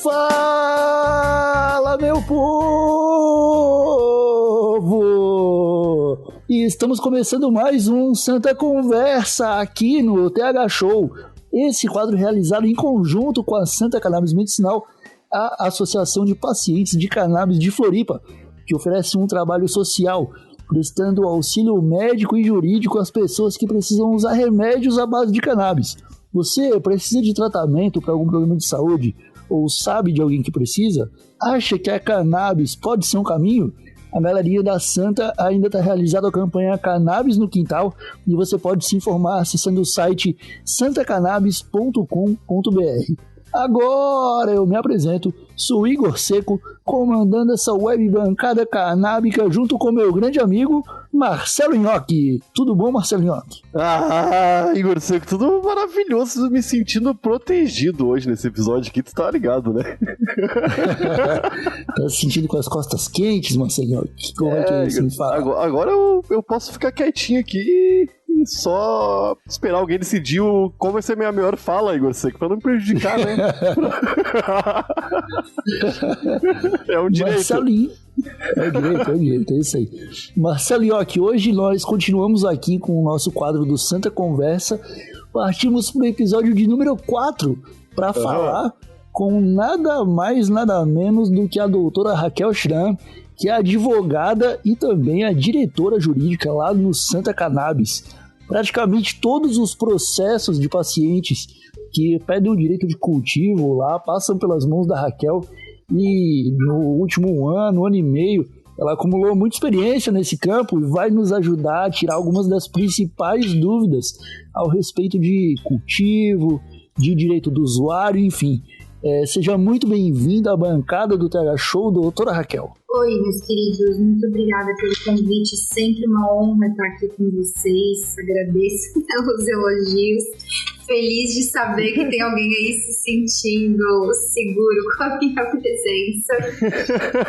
Fala, meu povo! E estamos começando mais um Santa Conversa aqui no TH Show. Esse quadro realizado em conjunto com a Santa Cannabis Medicinal, a Associação de Pacientes de Cannabis de Floripa, que oferece um trabalho social, prestando auxílio médico e jurídico às pessoas que precisam usar remédios à base de cannabis. Você precisa de tratamento para algum problema de saúde ou sabe de alguém que precisa? Acha que a cannabis pode ser um caminho? A Galeria da Santa ainda está realizando a campanha Cannabis no Quintal e você pode se informar acessando o site santacannabis.com.br. Agora eu me apresento, sou Igor Seco, comandando essa web bancada canábica junto com meu grande amigo Marcelo Nhoque. Tudo bom, Marcelo Nhoque? Igor Seco, tudo maravilhoso, me sentindo protegido hoje nesse episódio aqui, tu tá ligado, né? Tá se sentindo com as costas quentes, Marcelo Nhoque? Como é que é isso? Me fala. Agora eu posso ficar quietinho aqui e só esperar alguém decidir qual vai ser a minha melhor fala, Igor Seco, pra não me prejudicar, né? É um direito. Marcelinho. É direito, é isso aí. Marcelo Nhoque, hoje nós continuamos aqui com o nosso quadro do Santa Conversa. Partimos para o episódio de número 4 para falar com nada mais, nada menos do que a doutora Raquel Schramm, que é advogada e também a diretora jurídica lá no Santa Cannabis. Praticamente todos os processos de pacientes que pedem o direito de cultivo lá passam pelas mãos da Raquel e no último ano e meio ela acumulou muita experiência nesse campo e vai nos ajudar a tirar algumas das principais dúvidas ao respeito de cultivo, de direito do usuário, enfim. Seja muito bem-vinda à bancada do TH Show, doutora Raquel. Oi, meus queridos, muito obrigada pelo convite, sempre uma honra estar aqui com vocês, agradeço pelos elogios, feliz de saber que tem alguém aí se sentindo seguro com a minha presença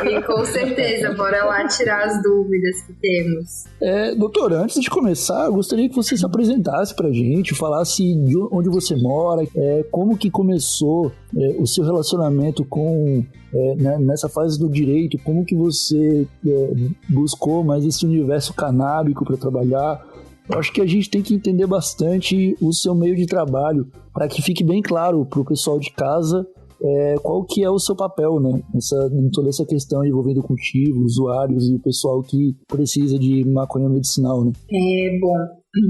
e com certeza, bora lá tirar as dúvidas que temos. Doutora, antes de começar, eu gostaria que você se apresentasse pra gente, falasse de onde você mora, como que começou o seu relacionamento com, nessa fase do direito, como que você buscou mais esse universo canábico para trabalhar. Eu acho que a gente tem que entender bastante o seu meio de trabalho para que fique bem claro para o pessoal de casa qual que é o seu papel, né? Em toda essa questão envolvendo cultivo, usuários e o pessoal que precisa de maconha medicinal, né? Bom,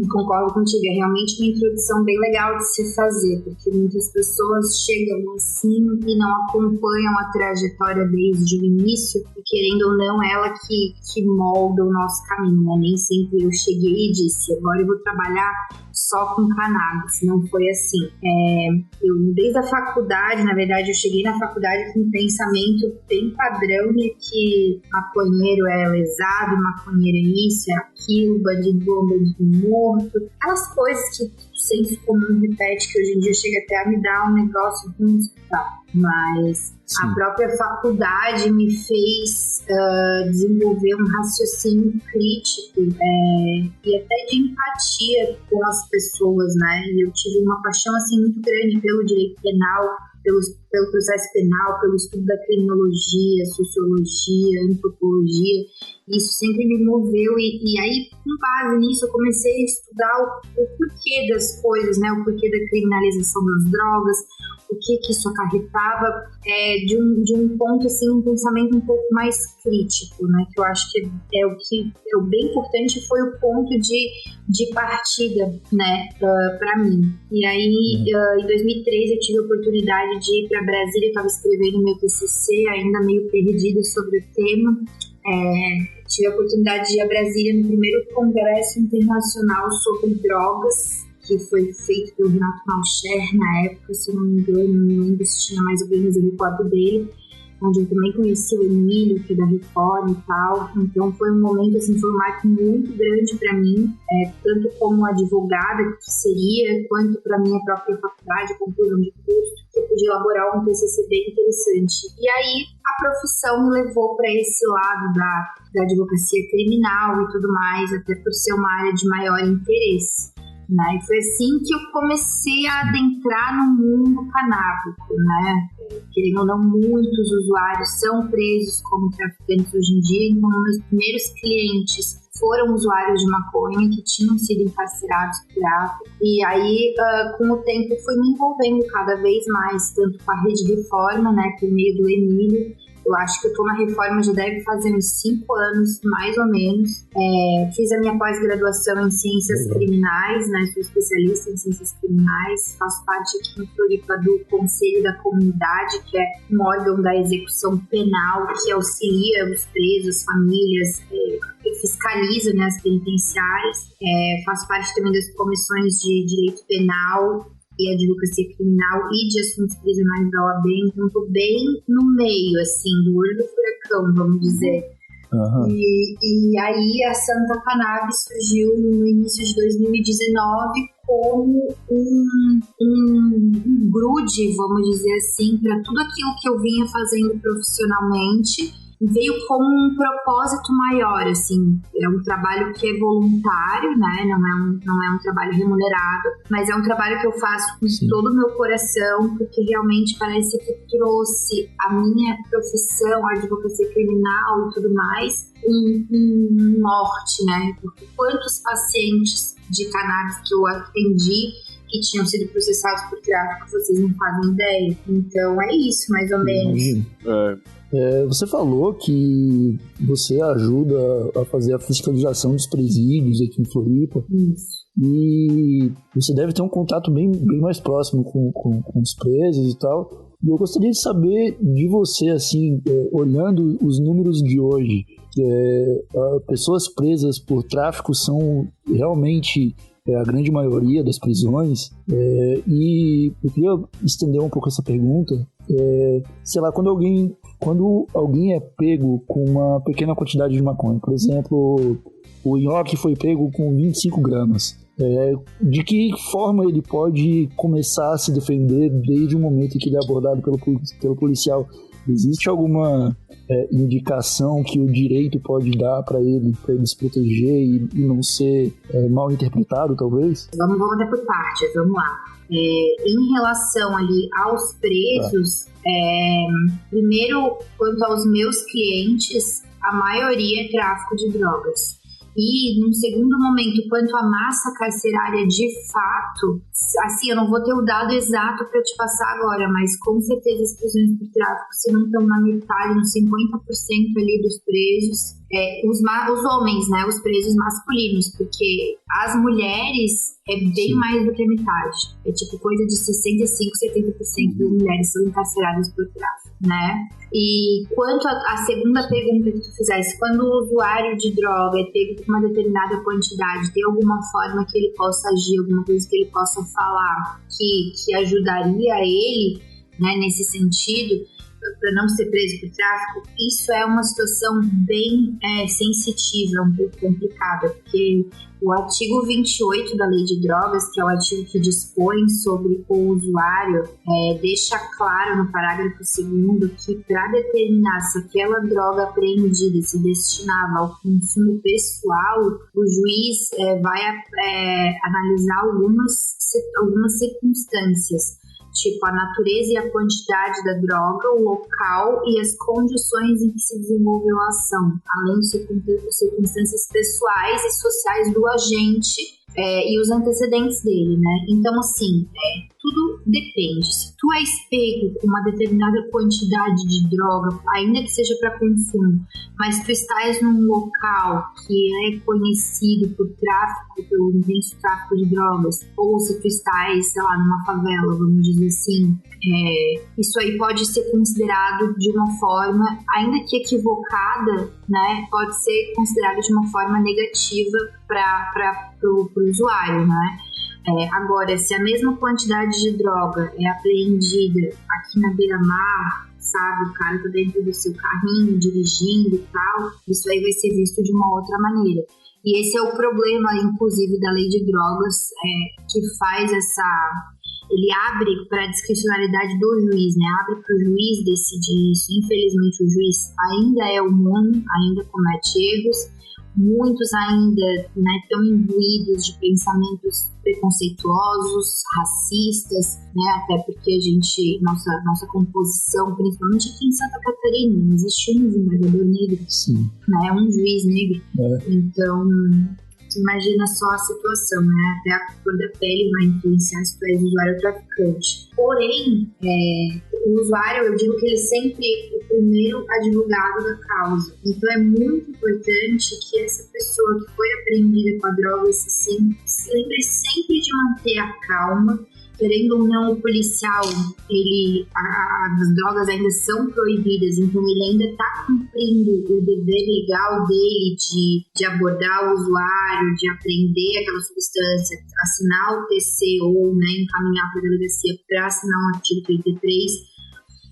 concordo contigo, é realmente uma introdução bem legal de se fazer, porque muitas pessoas chegam assim e não acompanham a trajetória desde o início, e querendo ou não, ela que molda o nosso caminho, né? Nem sempre eu cheguei e disse, agora eu vou trabalhar só com cannabis, não foi assim. Eu, desde a faculdade, na verdade, eu cheguei na faculdade com um pensamento bem padrão de que maconheiro é lesado, maconheiro é isso, é aquilo, bandido bom, bandido morto, aquelas coisas que o senso comum repete, que hoje em dia chega até a me dar um negócio ruim de escutar. Mas sim, a própria faculdade me fez desenvolver um raciocínio crítico e até de empatia com as pessoas, né? E eu tive uma paixão assim muito grande pelo direito penal, pelo processo penal, pelo estudo da criminologia, sociologia, antropologia. Isso sempre me moveu e aí, com base nisso, eu comecei a estudar o porquê das coisas, né? O porquê da criminalização das drogas, o que isso acarretava, de um ponto, assim, um pensamento um pouco mais crítico, né? Que eu acho que é o bem importante, foi o ponto de partida, né, para mim. E aí, em 2013, eu tive a oportunidade de ir para Brasília, eu estava escrevendo meu TCC, ainda meio perdida sobre o tema. Tive a oportunidade de ir a Brasília no primeiro Congresso Internacional sobre Drogas, que foi feito pelo Renato Malcher na época, se não me engano, não lembro se tinha mais alguém, mas eu recordo dele, onde eu também conheci o Emílio, que é da Reforma e tal. Então foi um momento, assim, foi um marco muito grande para mim, tanto como advogada que seria, quanto para minha própria faculdade, conclusão de curso, que eu pude elaborar um TCC bem interessante. E aí a profissão me levou para esse lado da advocacia criminal e tudo mais, até por ser uma área de maior interesse. Né? E foi assim que eu comecei a adentrar no mundo canábico, né? querendo ou não, muitos usuários são presos como traficantes hoje em dia. Então, meus primeiros clientes foram usuários de maconha que tinham sido encarcerados por tráfico. E aí, com o tempo, fui me envolvendo cada vez mais, tanto com a Rede Reforma, né, por meio do Emílio. Eu acho que eu tô na Reforma já deve fazer uns 5 anos, mais ou menos. Fiz a minha pós-graduação em Ciências Criminais, né? Sou especialista em Ciências Criminais. Faço parte aqui em Floripa do Conselho da Comunidade, que é um órgão da execução penal que auxilia os presos, as famílias, fiscaliza, né, as penitenciárias. Faço parte também das comissões de Direito Penal e Advocacia Criminal e de Assuntos Prisionais da OAB, então estou bem no meio, assim, do olho do furacão, vamos dizer. Uhum. E aí a Santa Cannabis surgiu no início de 2019 como um grude, vamos dizer assim, para tudo aquilo que eu vinha fazendo profissionalmente. Veio como um propósito maior, assim, é um trabalho que é voluntário, né, não é um trabalho remunerado, mas é um trabalho que eu faço com todo o meu coração, porque realmente parece que trouxe a minha profissão, a advocacia criminal e tudo mais, um norte, né, porque quantos pacientes de cannabis que eu atendi que tinham sido processados por tráfico, vocês não fazem ideia. Então é isso, mais ou menos. Você falou que você ajuda a fazer a fiscalização dos presídios aqui em Floripa. Isso. E você deve ter um contato bem mais próximo com os presos e tal. E eu gostaria de saber de você, assim, olhando os números de hoje, pessoas presas por tráfico são realmente a grande maioria das prisões, e eu queria estender um pouco essa pergunta. Sei lá, quando alguém é pego com uma pequena quantidade de maconha, por exemplo, o Nhoque foi pego com 25 gramas, de que forma ele pode começar a se defender desde o momento em que ele é abordado pelo policial? Existe alguma indicação que o direito pode dar para ele se proteger e não ser mal interpretado, talvez? Vamos até por partes, vamos lá. Em relação ali aos presos, primeiro, quanto aos meus clientes, a maioria é tráfico de drogas. E, num segundo momento, quanto à massa carcerária de fato, assim, eu não vou ter o dado exato para te passar agora, mas com certeza as prisões por tráfico, se não estão na metade, nos 50% ali dos presos, os homens, né, os presos masculinos, porque as mulheres é bem mais do que a metade. É tipo coisa de 65%, 70% das mulheres são encarceradas por tráfico, né? E quanto à segunda pergunta que tu fizesse, quando o usuário de droga é pego com uma determinada quantidade, tem alguma forma que ele possa agir, alguma coisa que ele possa falar que ajudaria ele, né, nesse sentido, para não ser preso por tráfico, isso é uma situação bem sensitiva, um pouco complicada, porque o artigo 28 da Lei de Drogas, que é o artigo que dispõe sobre o usuário, deixa claro no parágrafo 2º que para determinar se aquela droga apreendida se destinava ao consumo pessoal, o juiz vai analisar algumas circunstâncias, tipo a natureza e a quantidade da droga, o local e as condições em que se desenvolveu a ação, além de circunstâncias pessoais e sociais do agente e os antecedentes dele, né? Então, assim, tudo depende. Se tu és pego com uma determinada quantidade de droga, ainda que seja para consumo, mas tu estás num local que é conhecido por tráfico, pelo intenso tráfico de drogas, ou se tu estás, sei lá, numa favela, vamos dizer assim, isso aí pode ser considerado de uma forma, ainda que equivocada, né? Pode ser considerado de uma forma negativa para o usuário, né? Agora, se a mesma quantidade de droga é apreendida aqui na beira-mar, sabe, o cara tá dentro do seu carrinho, dirigindo e tal, isso aí vai ser visto de uma outra maneira. E esse é o problema, inclusive, da Lei de Drogas, que faz ele abre para a discricionalidade do juiz, né? Abre para o juiz decidir isso. Infelizmente, o juiz ainda é humano, ainda comete erros. muitos ainda, né, estão imbuídos de pensamentos preconceituosos, racistas, né, até porque a gente, nossa composição, principalmente aqui em Santa Catarina, não existe um desembargador negro, né, um juiz negro, então imagina só a situação, né, até a cor da pele vai influenciar se tu és usuário ou traficante. Porém, o usuário, eu digo que ele sempre é o primeiro advogado da causa. Então é muito importante que essa pessoa que foi apreendida com a droga se lembre sempre de manter a calma. Querendo ou não, o policial, as drogas ainda são proibidas, então ele ainda está cumprindo o dever legal dele de abordar o usuário, de aprender aquela substância, assinar o TC ou, né, encaminhar para a delegacia para assinar um artigo 33.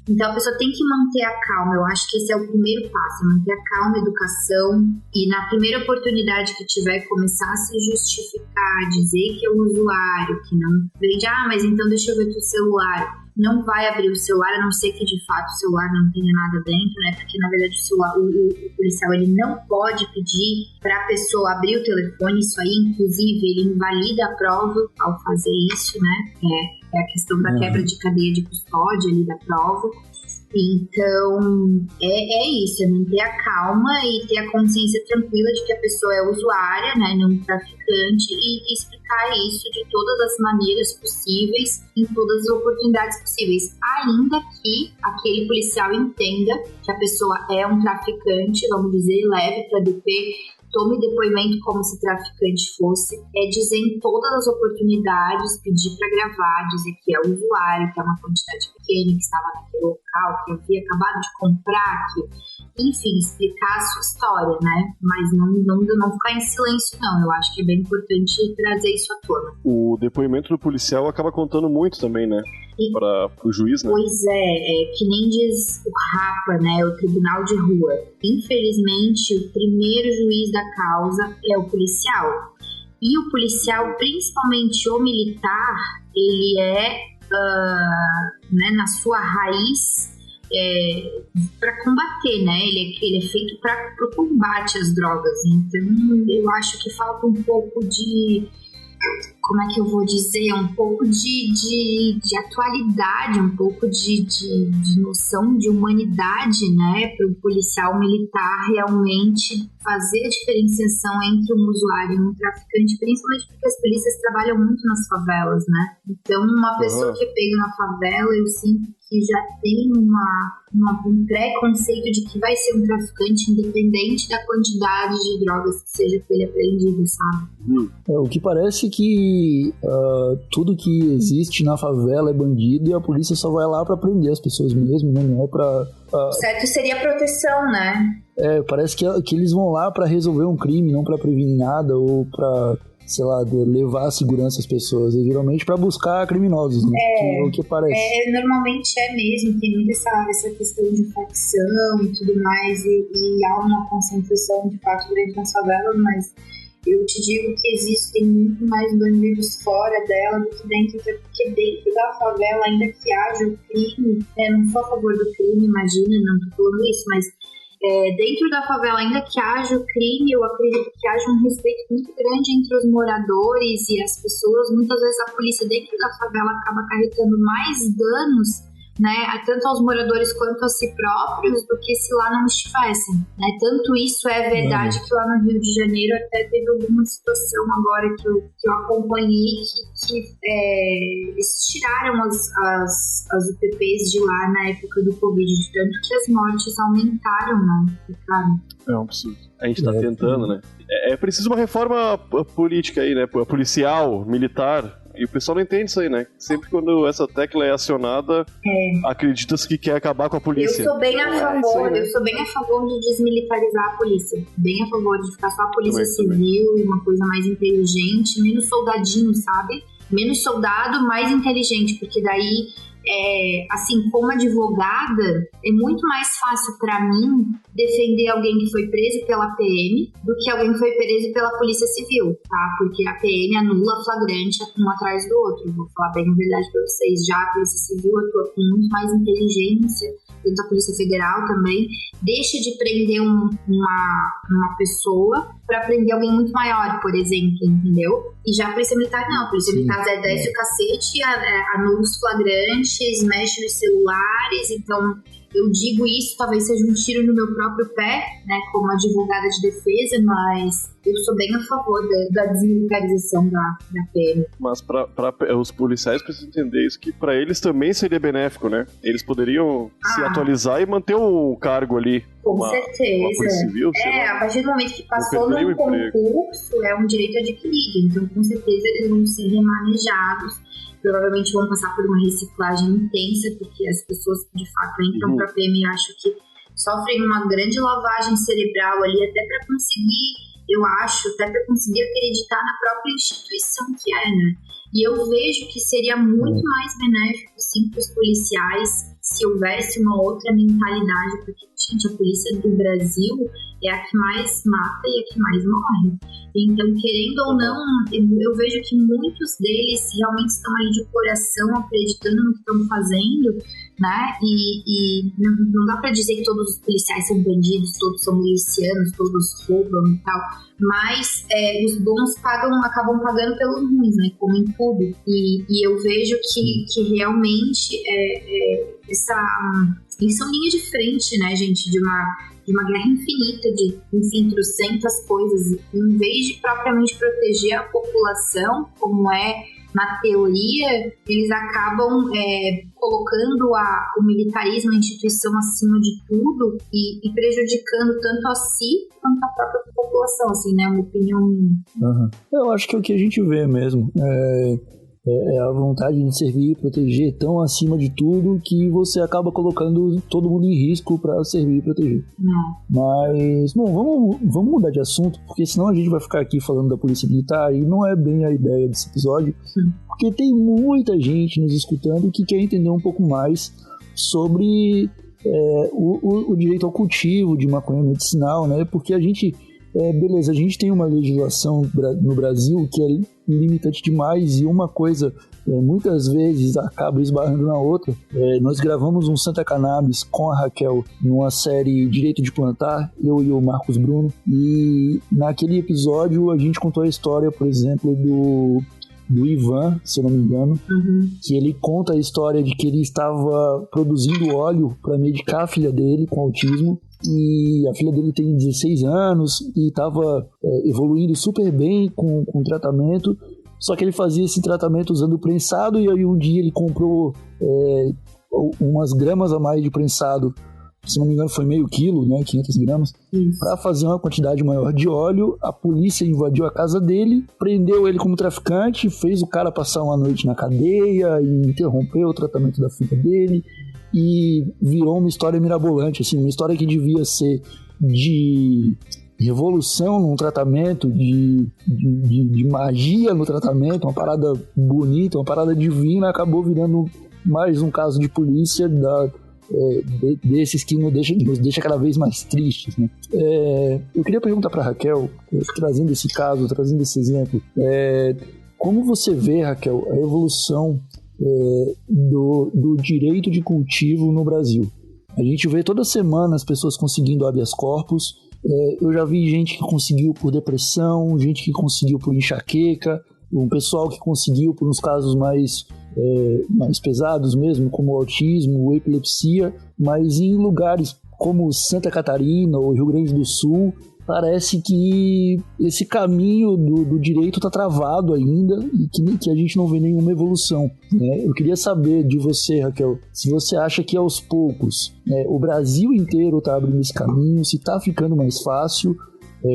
Então a pessoa tem que manter a calma, eu acho que esse é o primeiro passo, manter a calma, a educação, e na primeira oportunidade que tiver começar a se justificar, dizer que é um usuário, que não vende, mas então deixa eu ver teu celular. Não vai abrir o celular, a não ser que de fato o celular não tenha nada dentro, né? Porque na verdade o celular, o policial, ele não pode pedir para a pessoa abrir o telefone, isso aí inclusive ele invalida a prova ao fazer isso, né? É a questão da quebra de cadeia de custódia ali da prova. Então, é isso, é manter a calma e ter a consciência tranquila de que a pessoa é usuária, né, não traficante, e explicar isso de todas as maneiras possíveis, em todas as oportunidades possíveis, ainda que aquele policial entenda que a pessoa é um traficante, vamos dizer, leve para DP, tome depoimento como se traficante fosse, dizer em todas as oportunidades, pedir para gravar, dizer que é usuário, que é uma quantidade pequena, que estava naquele local, que havia acabado de comprar, enfim, explicar a sua história, né? Mas não ficar em silêncio, não. Eu acho que é bem importante trazer isso à tona. O depoimento do policial acaba contando muito também, né? Para o juiz, né? Pois é, que nem diz o RAPA, né? O Tribunal de Rua. Infelizmente, o primeiro juiz da causa é o policial. E o policial, principalmente o militar, ele né, na sua raiz, para combater, né? Ele é feito para o combate às drogas. Então, eu acho que falta um pouco de... Como é que eu vou dizer? Um pouco de atualidade, um pouco de noção de humanidade, né? Para o policial militar realmente fazer a diferenciação entre um usuário e um traficante, principalmente porque as polícias trabalham muito nas favelas, né? Então, uma pessoa que pega na favela, eu sinto que já tem um preconceito de que vai ser um traficante, independente da quantidade de drogas que seja com ele apreendido, sabe? O que parece que tudo que existe na favela é bandido e a polícia só vai lá pra prender as pessoas mesmo, né? Não é pra... Certo seria a proteção, né? Parece que eles vão lá pra resolver um crime, não pra prevenir nada ou pra, sei lá, levar a segurança às pessoas. É geralmente pra buscar criminosos, né? Que é o que parece. Normalmente é mesmo. Tem muito essa questão de facção e tudo mais. E há uma concentração de fato grande nas favelas, mas eu te digo que existem muito mais bandidos fora dela do que dentro, porque dentro da favela, ainda que haja o crime, não sou a favor do crime, imagina, não tô falando isso, mas dentro da favela, ainda que haja o crime, eu acredito que haja um respeito muito grande entre os moradores e as pessoas. Muitas vezes a polícia dentro da favela acaba acarretando mais danos, né, tanto aos moradores quanto a si próprios, do que se lá não estivessem, né? Tanto isso é verdade que lá no Rio de Janeiro até teve alguma situação agora que eu acompanhei que eles tiraram as UPPs de lá na época do Covid, de tanto que as mortes aumentaram, né? É um absurdo. A gente tá tentando, né? É preciso uma reforma política aí, né? Policial, militar. E o pessoal não entende isso aí, né? Sempre quando essa tecla é acionada, acredita-se que quer acabar com a polícia. Eu sou bem a favor, eu sou bem a favor de desmilitarizar a polícia. Bem a favor de ficar só a polícia civil e uma coisa mais inteligente, menos soldadinho, sabe? Menos soldado, mais inteligente, porque daí... assim, como advogada, é muito mais fácil pra mim defender alguém que foi preso pela PM do que alguém que foi preso pela Polícia Civil, tá? Porque a PM anula flagrante um atrás do outro. Vou falar bem a verdade pra vocês. Já a Polícia Civil atua com muito mais inteligência, tanto a Polícia Federal também, deixa de prender uma pessoa para prender alguém muito maior, por exemplo, entendeu? E já a Polícia Militar não, a Polícia Militar desce o cacete, anula os flagrantes, mexe nos celulares, então eu digo isso, talvez seja um tiro no meu próprio pé, né, como advogada de defesa, mas eu sou bem a favor da desmilitarização da PM. Mas os policiais precisam entender isso, que para eles também seria benéfico, né? Eles poderiam se atualizar e manter o cargo ali. Com certeza. Civil, a partir do momento que passou no concurso, é um direito adquirido, então com certeza eles vão ser remanejados. Provavelmente vão passar por uma reciclagem intensa, porque as pessoas que de fato entram para a PM, acho que sofrem uma grande lavagem cerebral ali, até para conseguir acreditar na própria instituição que é, né? E eu vejo que seria muito mais benéfico, sim, para os policiais se houvesse uma outra mentalidade, porque, gente, a polícia do Brasil é a que mais mata e a que mais morre. Então, querendo ou não, eu vejo que muitos deles realmente estão ali de coração, acreditando no que estão fazendo, né? E não dá pra dizer que todos os policiais são bandidos, todos são milicianos, todos roubam e tal, mas os bons acabam pagando pelos ruins, né? Como em tudo. E eu vejo que realmente eles são linha de frente, né, gente, de uma guerra infinita, de, enfim, trocentas coisas. Em vez de propriamente proteger a população, como é na teoria, eles acabam colocando o militarismo, a instituição acima de tudo e prejudicando tanto a si quanto a própria população, assim, né, uma opinião minha. Eu acho que é o que a gente vê mesmo. É a vontade de servir e proteger tão acima de tudo que você acaba colocando todo mundo em risco para servir e proteger. Mas, bom, vamos mudar de assunto, porque senão a gente vai ficar aqui falando da Polícia Militar e não é bem a ideia desse episódio, porque tem muita gente nos escutando que quer entender um pouco mais sobre o direito ao cultivo de maconha medicinal, né? Porque a gente tem uma legislação no Brasil que é limitante demais e uma coisa muitas vezes acaba esbarrando na outra. Nós gravamos um Santa Cannabis com a Raquel numa série Direito de Plantar, eu e o Marcos Bruno, e naquele episódio a gente contou a história, por exemplo, do Ivan, se eu não me engano, que ele conta a história de que ele estava produzindo óleo para medicar a filha dele com autismo, e a filha dele tem 16 anos e estava evoluindo super bem com o tratamento, só que ele fazia esse tratamento usando prensado, e aí um dia ele comprou umas gramas a mais de prensado, se não me engano foi meio quilo, né, 500 gramas, para fazer uma quantidade maior de óleo. A polícia invadiu a casa dele, prendeu ele como traficante, fez o cara passar uma noite na cadeia e interrompeu o tratamento da filha dele, e virou uma história mirabolante, assim, uma história que devia ser de revolução num tratamento, de magia no tratamento, uma parada bonita, uma parada divina, acabou virando mais um caso de polícia desses que nos deixa cada vez mais tristes, né? Eu queria perguntar para Raquel, trazendo esse caso, trazendo esse exemplo, como você vê, Raquel, a evolução do direito de cultivo no Brasil? A gente vê toda semana as pessoas conseguindo habeas corpus. Eu já vi gente que conseguiu por depressão, gente que conseguiu por enxaqueca, um pessoal que conseguiu por uns casos mais pesados mesmo, como autismo, epilepsia, mas em lugares como Santa Catarina ou Rio Grande do Sul, parece que esse caminho do direito está travado ainda e que a gente não vê nenhuma evolução, né? Eu queria saber de você, Raquel, se você acha que aos poucos o Brasil inteiro está abrindo esse caminho, se está ficando mais fácil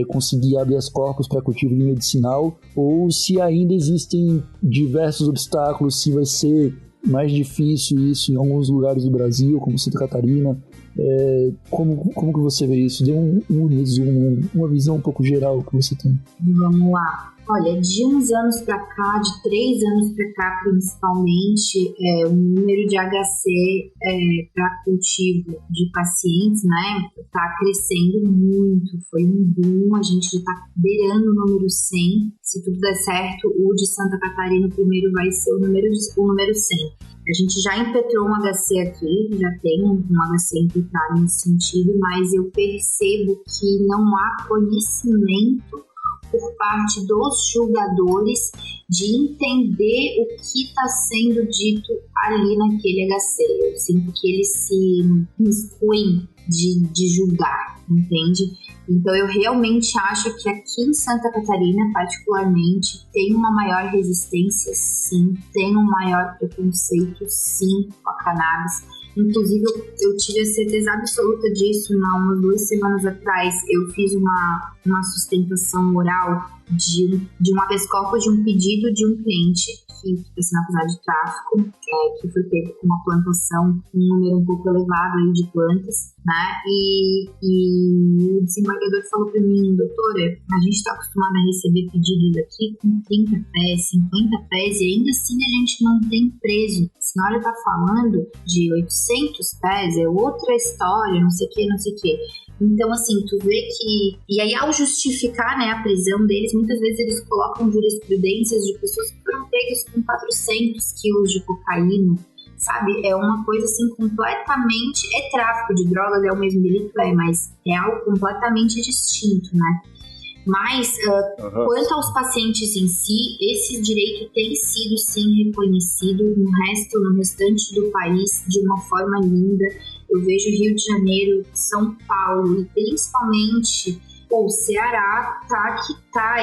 conseguir habeas corpus para cultivo medicinal, ou se ainda existem diversos obstáculos, se vai ser mais difícil isso em alguns lugares do Brasil, como Santa Catarina, Como que você vê isso? Dê um resumo, uma visão um pouco geral que você tem. Vamos lá. Olha, de uns anos para cá, de 3 anos para cá principalmente, o número de HC para cultivo de pacientes, né, está crescendo muito. Foi um boom, a gente já está beirando o número 100. Se tudo der certo, o de Santa Catarina primeiro vai ser o número 100. A gente já impetrou um HC aqui, já tem um HC impetrado nesse sentido, mas eu percebo que não há conhecimento por parte dos julgadores de entender o que está sendo dito ali naquele HC. Eu sinto que eles se excluem de julgar, entende? Então eu realmente acho que aqui em Santa Catarina, particularmente, tem uma maior resistência, sim, tem um maior preconceito, sim, com a cannabis. Inclusive, eu tive a certeza absoluta disso umas 2 semanas atrás. Eu fiz uma sustentação oral de um habeas corpus de um pedido de um cliente que foi sendo acusado de tráfico, que foi pego com uma plantação, um número um pouco elevado aí de plantas, né? E o desembargador falou para mim: doutora, a gente está acostumado a receber pedidos aqui com 30 pés, 50 pés, e ainda assim a gente não tem preso. A senhora está falando de 800 pés, é outra história, não sei o que. Então, assim, tu vê que... E aí, ao justificar, né, a prisão deles, muitas vezes eles colocam jurisprudências de pessoas que foram pegas com 400 quilos de cocaína, sabe? É uma coisa, assim, completamente... É tráfico de drogas, é o mesmo delito, mas é algo completamente distinto, né? Mas, quanto aos pacientes em si, esse direito tem sido, sim, reconhecido no restante do país de uma forma linda. Eu vejo Rio de Janeiro, São Paulo e principalmente o Ceará,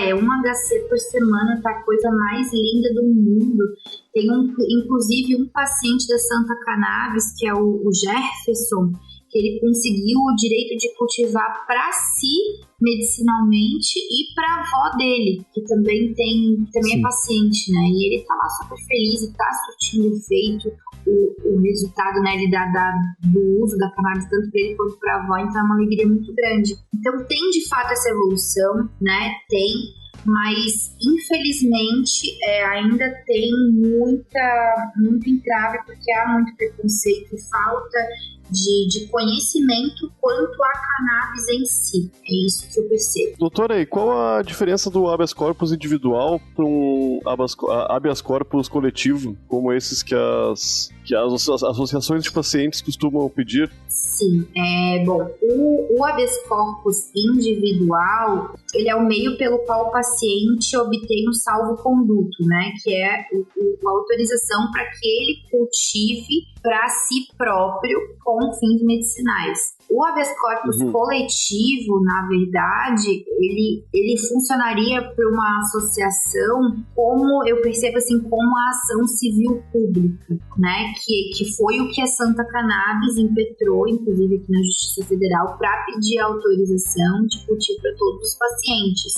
é um HC por semana, tá a coisa mais linda do mundo. Tem inclusive um paciente da Santa Cannabis, que é o Jefferson, que ele conseguiu o direito de cultivar para si medicinalmente e para a avó dele, que também é paciente, né? E ele tá lá super feliz e tá surtindo efeito. O resultado, né, do uso da cannabis, tanto para ele quanto para a avó, então é uma alegria muito grande. Então tem de fato essa evolução, né? Tem, mas infelizmente ainda tem muito entrave, porque há muito preconceito e falta de conhecimento quanto à cannabis em si. É isso que eu percebo. Doutora, e qual a diferença do habeas corpus individual para um habeas corpus coletivo, como esses que as associações de pacientes costumam pedir? Sim, bom, o habeas corpus individual, ele é o meio pelo qual o paciente obtém o salvo-conduto, né, que é a autorização para que ele cultive para si próprio com fins medicinais. O habeas corpus coletivo, na verdade, ele funcionaria para uma associação, como eu percebo assim, como a ação civil pública, né? Que foi o que a Santa Cannabis impetrou, inclusive aqui na Justiça Federal, para pedir autorização de cultivo para todos os pacientes,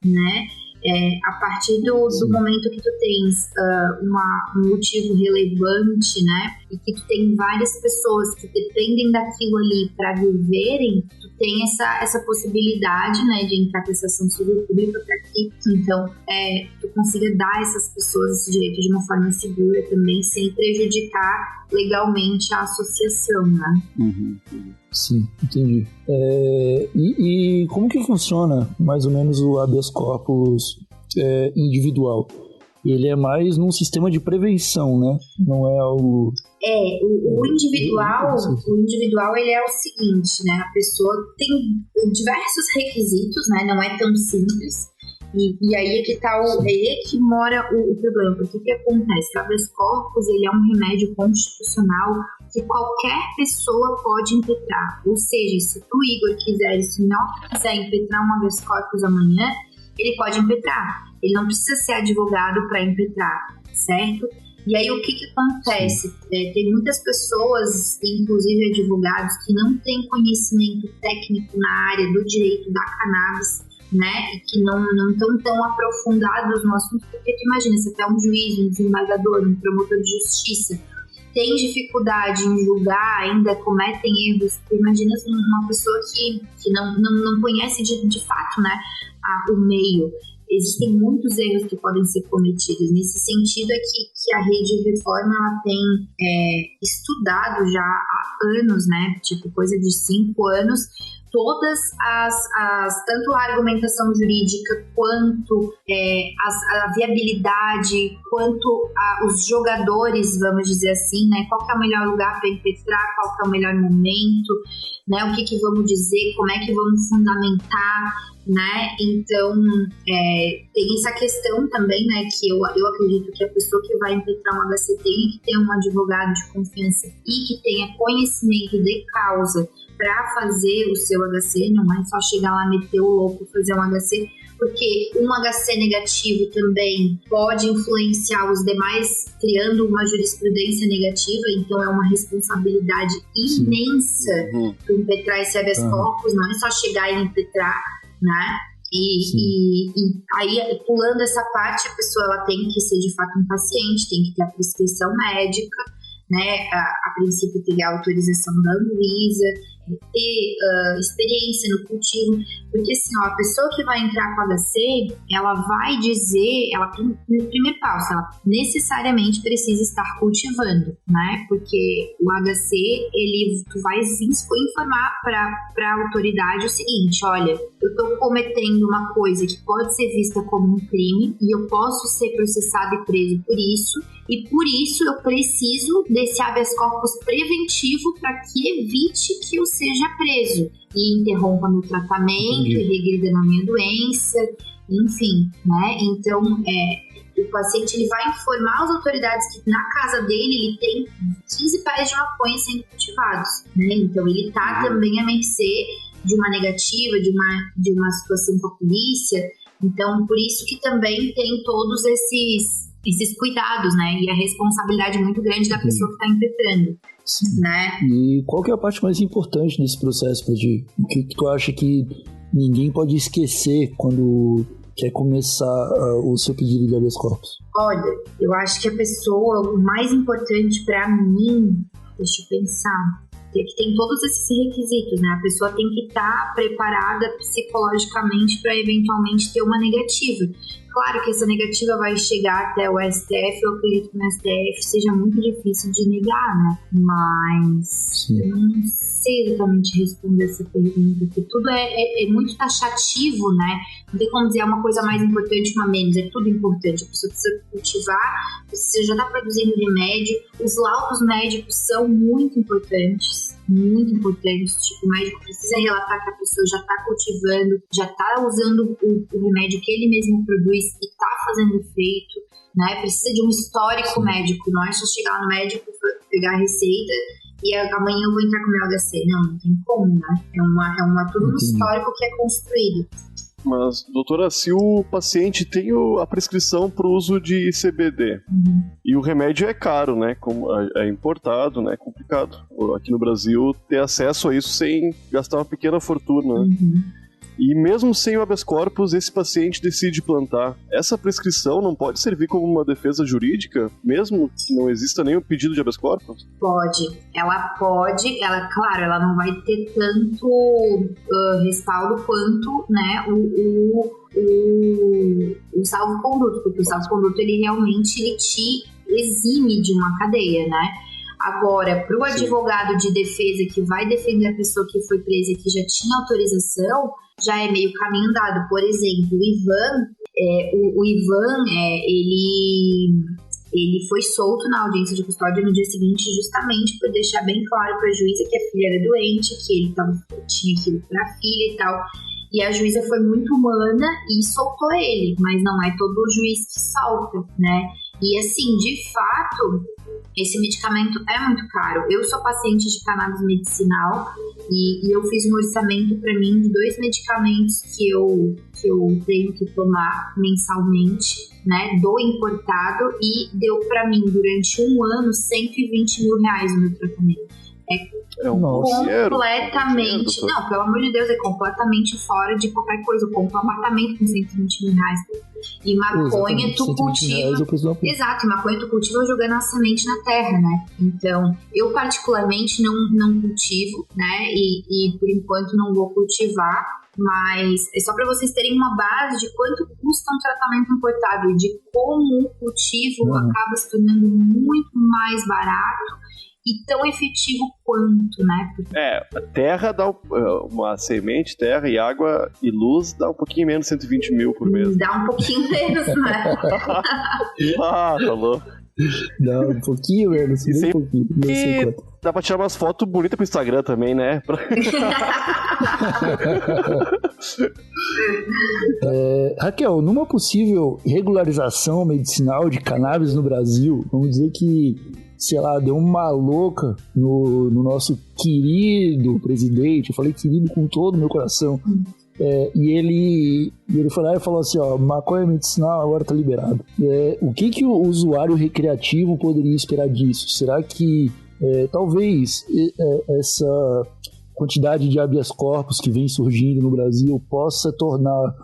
né? A partir do momento que tu tens um motivo relevante, né, e que tu tem várias pessoas que dependem daquilo ali para viverem, tu tem essa possibilidade, né, de entrar com essa ação civil pública para que, então, tu consiga dar a essas pessoas esse direito de uma forma segura também, sem prejudicar legalmente a associação, né? Sim, entendi. E como que funciona mais ou menos o habeas corpus individual? Ele é mais num sistema de prevenção, né? Não é algo... O individual ele é o seguinte, né? A pessoa tem diversos requisitos, né? Não é tão simples. E aí é que mora o problema. Porque o que acontece? O habeas corpus, ele é um remédio constitucional que qualquer pessoa pode impetrar. Ou seja, se tu, Igor, quiser impetrar um habeas corpus amanhã, ele pode impetrar. Ele não precisa ser advogado para impetrar, certo? E aí o que acontece? Tem muitas pessoas, inclusive advogados, que não têm conhecimento técnico na área do direito da cannabis, né, e que não estão tão aprofundados no assunto, porque tu imagina, você até um juiz, um desembargador, um promotor de justiça, tem dificuldade em julgar, ainda cometem erros. Imagina uma pessoa que não conhece de fato, né, o meio. Existem muitos erros que podem ser cometidos. Nesse sentido é que a Rede Reforma ela tem estudado já há anos, né, tipo coisa de 5 anos, todas tanto a argumentação jurídica quanto a viabilidade, quanto os jogadores, vamos dizer assim, né? Qual que é o melhor lugar para impetrar, qual que é o melhor momento, né? O que vamos dizer, como é que vamos fundamentar, né? Então, tem essa questão também, né? Que eu acredito que a pessoa que vai impetrar um HC tem que ter um advogado de confiança e que tenha conhecimento de causa para fazer o seu HC, não é só chegar lá, meter o louco e fazer um HC, porque um HC negativo também pode influenciar os demais, criando uma jurisprudência negativa, então é uma responsabilidade imensa para impetrar esse habeas corpus, não é só chegar e impetrar, né? E aí, pulando essa parte, a pessoa ela tem que ser de fato um paciente, tem que ter a prescrição médica, né? A princípio ter a autorização da Anvisa, ter experiência no cultivo, porque assim, a pessoa que vai entrar com HC, ela vai dizer, no primeiro passo, ela necessariamente precisa estar cultivando, né? Porque o HC, tu vai informar para a autoridade o seguinte: olha, eu estou cometendo uma coisa que pode ser vista como um crime e eu posso ser processado e preso por isso, e por isso eu preciso desse habeas corpus preventivo para que evite que eu seja preso e interrompa meu tratamento, e regrida na minha doença, enfim, né? Então, o paciente ele vai informar as autoridades que na casa dele ele tem 15 pés de maconha sendo cultivados, né? Então, ele está também à mercê de uma negativa, de uma situação com a polícia. Então, por isso que também tem todos esses cuidados, né? E a responsabilidade muito grande da pessoa que está impetrando, né? E qual que é a parte mais importante nesse processo, Paty? O que tu acha que ninguém pode esquecer quando quer começar o seu pedido de habeas corpus? Olha, eu acho que o mais importante para mim, deixa eu pensar, que tem todos esses requisitos, né? A pessoa tem que estar preparada psicologicamente para eventualmente ter uma negativa. Claro que essa negativa vai chegar até o STF, eu acredito que no STF seja muito difícil de negar, né? Mas eu não sei exatamente responder essa pergunta, porque tudo é muito taxativo, né? Não tem como dizer uma coisa mais importante, uma menos, é tudo importante. A pessoa precisa cultivar, você já está produzindo remédio, os laudos médicos são muito importantes, tipo, o médico precisa relatar que a pessoa já está cultivando, já está usando o remédio que ele mesmo produz e está fazendo efeito, né? Precisa de um histórico médico, não é só chegar lá no médico, pegar a receita e amanhã eu vou entrar com o meu HC. Não tem como, né? É tudo um histórico que é construído. Mas, doutora, se o paciente tem a prescrição para o uso de CBD e o remédio é caro, né? Como é importado, né? É complicado aqui no Brasil ter acesso a isso sem gastar uma pequena fortuna, né? E mesmo sem o habeas corpus, esse paciente decide plantar. Essa prescrição não pode servir como uma defesa jurídica, mesmo que não exista nenhum pedido de habeas corpus? Pode. Claro, ela não vai ter tanto respaldo quanto, né, o salvo-conduto, porque o salvo-conduto ele realmente te exime de uma cadeia, né? Agora, para o advogado de defesa que vai defender a pessoa que foi presa e que já tinha autorização, já é meio caminho andado. Por exemplo, o Ivan, ele foi solto na audiência de custódia no dia seguinte, justamente por deixar bem claro para a juíza que a filha era doente, que ele tinha aquilo para a filha e tal. E a juíza foi muito humana e soltou ele, mas não é todo juiz que solta, né? E assim, de fato, esse medicamento é muito caro. Eu sou paciente de cannabis medicinal e eu fiz um orçamento para mim de 2 medicamentos que eu tenho que tomar mensalmente, né, do importado, e deu para mim durante um ano R$120 mil o meu tratamento. É completamente... Não, pelo amor de Deus, é completamente fora de qualquer coisa. Eu compro um apartamento com R$120 mil. E maconha tu cultiva... Exato, maconha tu cultiva jogando a semente na terra, né? Então, eu particularmente não cultivo, né? E por enquanto não vou cultivar, mas é só para vocês terem uma base de quanto custa um tratamento importado e de como o cultivo acaba se tornando muito mais barato e tão efetivo quanto, né? A terra dá uma semente, terra e água e luz dá um pouquinho menos, 120 mil por mês. Dá um pouquinho menos, né? Tá louco. Dá um pouquinho menos, bem pouquinho. Não sei quanto. Dá pra tirar umas fotos bonitas pro Instagram também, né? Raquel, numa possível regularização medicinal de cannabis no Brasil, vamos dizer que, sei lá, deu uma louca no nosso querido presidente, eu falei querido com todo o meu coração, e ele foi lá e falou assim, maconha medicinal agora tá liberado. O que o usuário recreativo poderia esperar disso? Será que talvez essa quantidade de habeas corpus que vem surgindo no Brasil possa tornar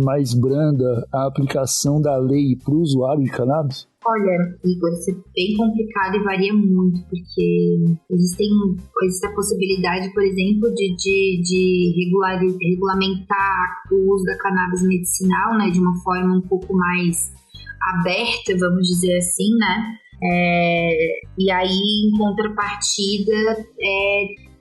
mais branda a aplicação da lei para o usuário de cannabis? Olha, Igor, isso é bem complicado e varia muito, porque existe a possibilidade, por exemplo, de regulamentar o uso da cannabis medicinal, né, de uma forma um pouco mais aberta, vamos dizer assim, né? E aí, em contrapartida,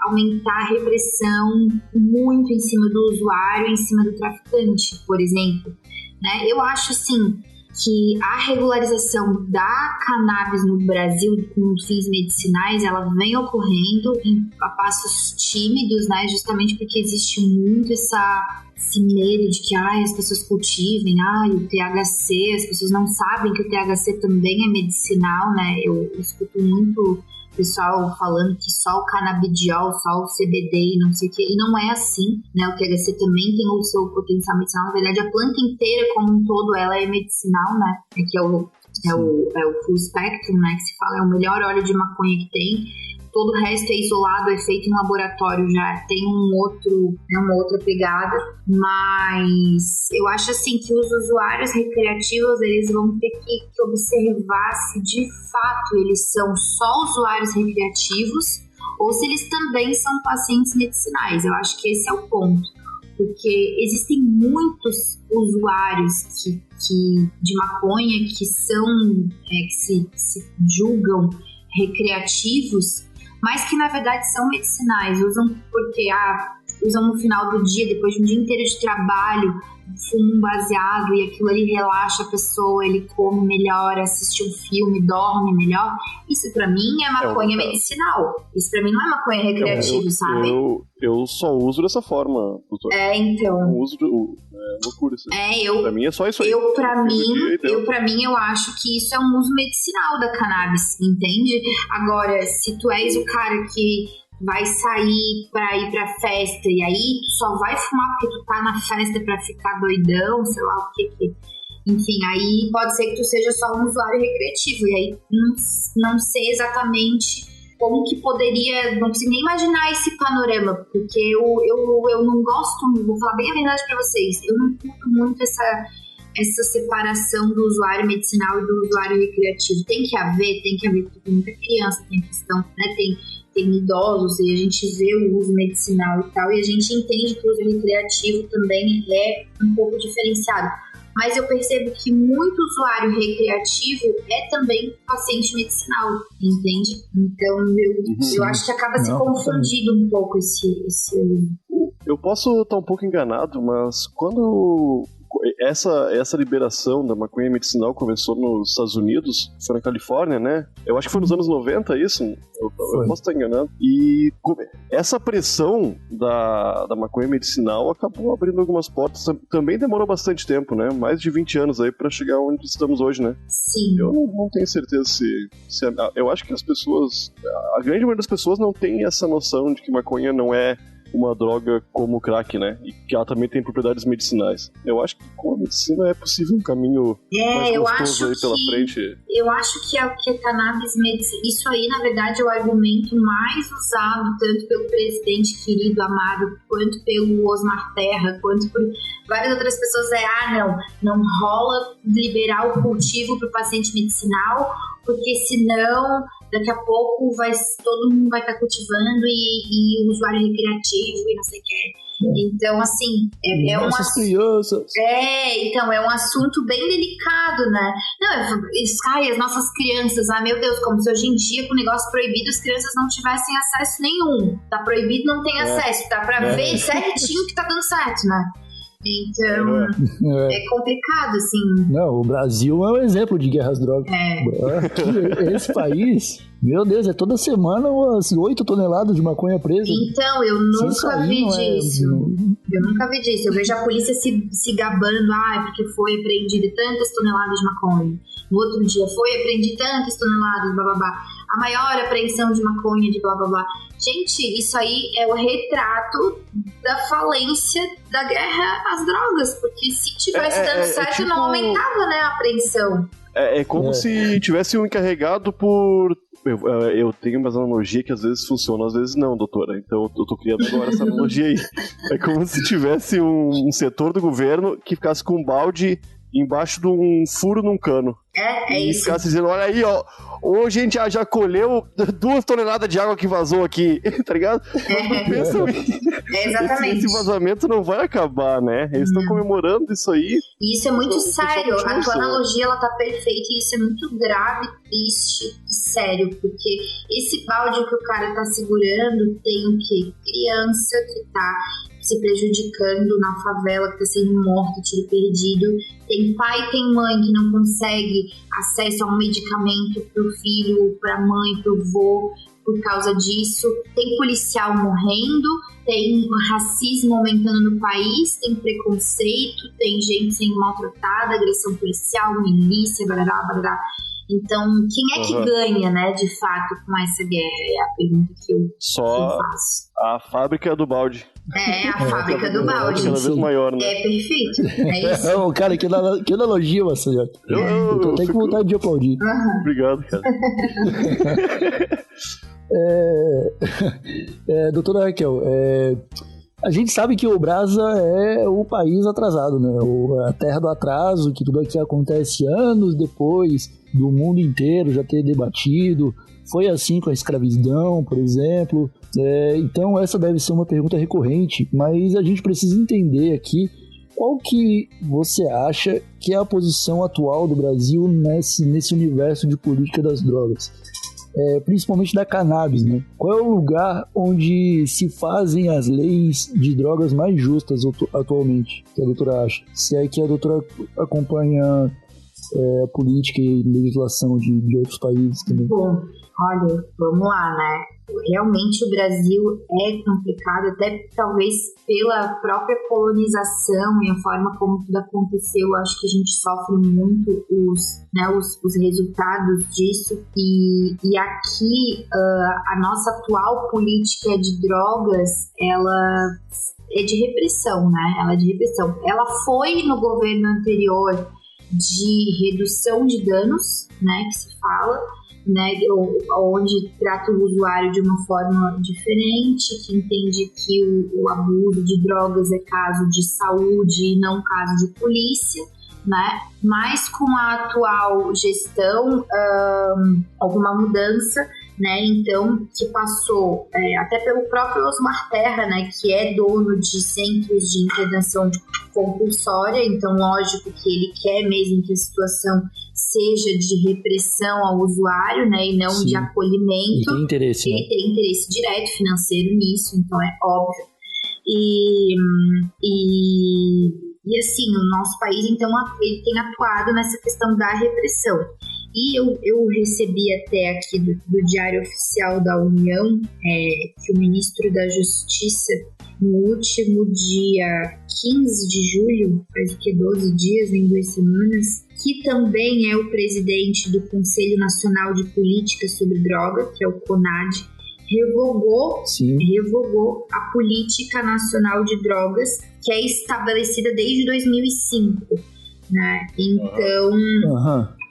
aumentar a repressão muito em cima do usuário, em cima do traficante, por exemplo, né? Eu acho, assim, que a regularização da cannabis no Brasil com fins medicinais, ela vem ocorrendo a passos tímidos, né? Justamente porque existe muito esse medo de que as pessoas cultivem, o THC, as pessoas não sabem que o THC também é medicinal, né? Eu escuto muito pessoal falando que só o canabidiol, só o CBD e não sei o que, e não é assim, né? O THC também tem o seu potencial medicinal. Na verdade, a planta inteira como um todo, ela é medicinal, né? Que é o full spectrum, né? Que se fala, é o melhor óleo de maconha que tem. Todo o resto é isolado, é feito em laboratório, já tem uma outra pegada, mas eu acho assim que os usuários recreativos, eles vão ter que observar se de fato eles são só usuários recreativos ou se eles também são pacientes medicinais. Eu acho que esse é o ponto, porque existem muitos usuários de maconha que se julgam recreativos, mas que na verdade são medicinais, usam no final do dia, depois de um dia inteiro de trabalho, fuma um baseado e aquilo ali relaxa a pessoa, ele come melhor, assiste um filme, dorme melhor. Isso pra mim é maconha medicinal. Isso pra mim não é maconha recreativa, sabe? Eu só uso dessa forma, doutor. Então. Eu uso loucura isso. Pra mim é só isso aí. Pra mim, eu acho que isso é um uso medicinal da cannabis, entende? Agora, se tu és o cara que vai sair pra ir pra festa e aí tu só vai fumar porque tu tá na festa pra ficar doidão, sei lá o que. Enfim, aí pode ser que tu seja só um usuário recreativo. E aí não sei exatamente como que poderia, não consigo nem imaginar esse panorama, porque eu não gosto, vou falar bem a verdade pra vocês, eu não curto muito essa separação do usuário medicinal e do usuário recreativo. Tem que haver, porque tem muita criança, tem questão, né, tem idosos, e a gente vê o uso medicinal e tal, e a gente entende que o uso recreativo também é um pouco diferenciado. Mas eu percebo que muito usuário recreativo é também paciente medicinal, entende? Então eu acho que acaba se confundindo um pouco esse... Eu posso estar um pouco enganado, mas quando essa liberação da maconha medicinal começou nos Estados Unidos, foi na Califórnia, né? Eu acho que foi nos anos 90 isso, eu posso estar enganado. E essa pressão da maconha medicinal acabou abrindo algumas portas, também demorou bastante tempo, né? Mais de 20 anos aí pra chegar onde estamos hoje, né? Sim. Eu não tenho certeza se eu acho que as pessoas, a grande maioria das pessoas não tem essa noção de que maconha não é uma droga como o crack, né? E que ela também tem propriedades medicinais. Eu acho que com a medicina é possível um caminho mais gostoso aí pela frente. Eu acho que a cannabis medicinal, isso aí, na verdade, é o argumento mais usado tanto pelo presidente querido, amado, quanto pelo Osmar Terra, quanto por várias outras pessoas. Não rola liberar o cultivo para o paciente medicinal, porque senão daqui a pouco todo mundo vai estar cultivando e o usuário recreativo e não sei o que. Então, assim, é um assunto. Então, é um assunto bem delicado, né? Não, as nossas crianças, meu Deus, como se hoje em dia, com o negócio proibido, as crianças não tivessem acesso nenhum. Tá proibido, não tem acesso. Dá pra ver certinho que tá dando certo, né? Então, é complicado, assim. Não, o Brasil é um exemplo de guerra às drogas. Esse país, meu Deus, é toda semana umas 8 toneladas de maconha presa. Então, eu nunca vi disso. Eu nunca vi disso. Eu vejo a polícia se gabando, porque foi apreendida tantas toneladas de maconha. No outro dia foi apreendido tantas toneladas, blá blá blá. A maior apreensão de maconha, de blá blá blá. Gente, isso aí é o retrato da falência da guerra às drogas, porque se tivesse dando certo, não aumentava, né, a apreensão. É como se tivesse um encarregado por... Eu tenho umas analogias que às vezes funcionam, às vezes não, doutora. Então eu tô criando agora essa analogia aí. É como se tivesse um setor do governo que ficasse com um balde embaixo de um furo num cano. É isso. E ficasse dizendo, olha aí, ó, hoje a gente já colheu 2 toneladas de água que vazou aqui, tá ligado? Exatamente. Esse vazamento não vai acabar, né? Eles estão comemorando isso aí. E isso é muito sério. A tua analogia, ela tá perfeita e isso é muito grave, triste e sério, porque esse balde que o cara tá segurando tem o quê? Criança que tá se prejudicando na favela, que tá sendo morto, tiro perdido. Tem pai, tem mãe que não consegue acesso a um medicamento pro filho, pra mãe, pro vô, por causa disso. Tem policial morrendo, tem racismo aumentando no país, tem preconceito, tem gente sendo maltratada, agressão policial, milícia, barará, barará. Então, quem é que ganha, né, de fato, com essa guerra? É a pergunta que eu faço. A fábrica do balde. A fábrica do balde. Cada vez maior, né? É perfeito, é isso. Cara, que analogia, Marcelo. Eu tô até com vontade de aplaudir. Obrigado, cara. Doutora Raquel, a gente sabe que o Brasa é o país atrasado, né? A terra do atraso, que tudo aqui acontece anos depois do mundo inteiro já ter debatido. Foi assim com a escravidão, por exemplo. Então essa deve ser uma pergunta recorrente, mas a gente precisa entender aqui qual que você acha que é a posição atual do Brasil nesse universo de política das drogas. Principalmente da cannabis, né? Qual é o lugar onde se fazem as leis de drogas mais justas atualmente, que a doutora acha? Se é que a doutora acompanha política e legislação de outros países também. Bom, olha, vamos lá, né? Realmente o Brasil é complicado, até talvez pela própria colonização e a forma como tudo aconteceu. Eu acho que a gente sofre muito os resultados disso. E aqui a nossa atual política de drogas, ela é de repressão, né? Ela é de repressão. Ela foi no governo anterior de redução de danos, né? Que se fala, né, onde trata o usuário de uma forma diferente, que entende que o abuso de drogas é caso de saúde e não caso de polícia, né? Mas com a atual gestão, alguma mudança, né? Então, que passou até pelo próprio Osmar Terra, né, que é dono de centros de intervenção compulsória. Então, lógico que ele quer mesmo que a situação seja de repressão ao usuário, né, e não Sim. de acolhimento. Ele tem interesse, Ele tem interesse direto financeiro nisso, então é óbvio. E assim, o nosso país, então, ele tem atuado nessa questão da repressão. E eu recebi até aqui do Diário Oficial da União que o ministro da Justiça, no último dia 15 de julho, faz 12 dias, em 2 semanas, que também é o presidente do Conselho Nacional de Política sobre Droga, que é o CONAD, revogou a Política Nacional de Drogas, que é estabelecida desde 2005, né? Então,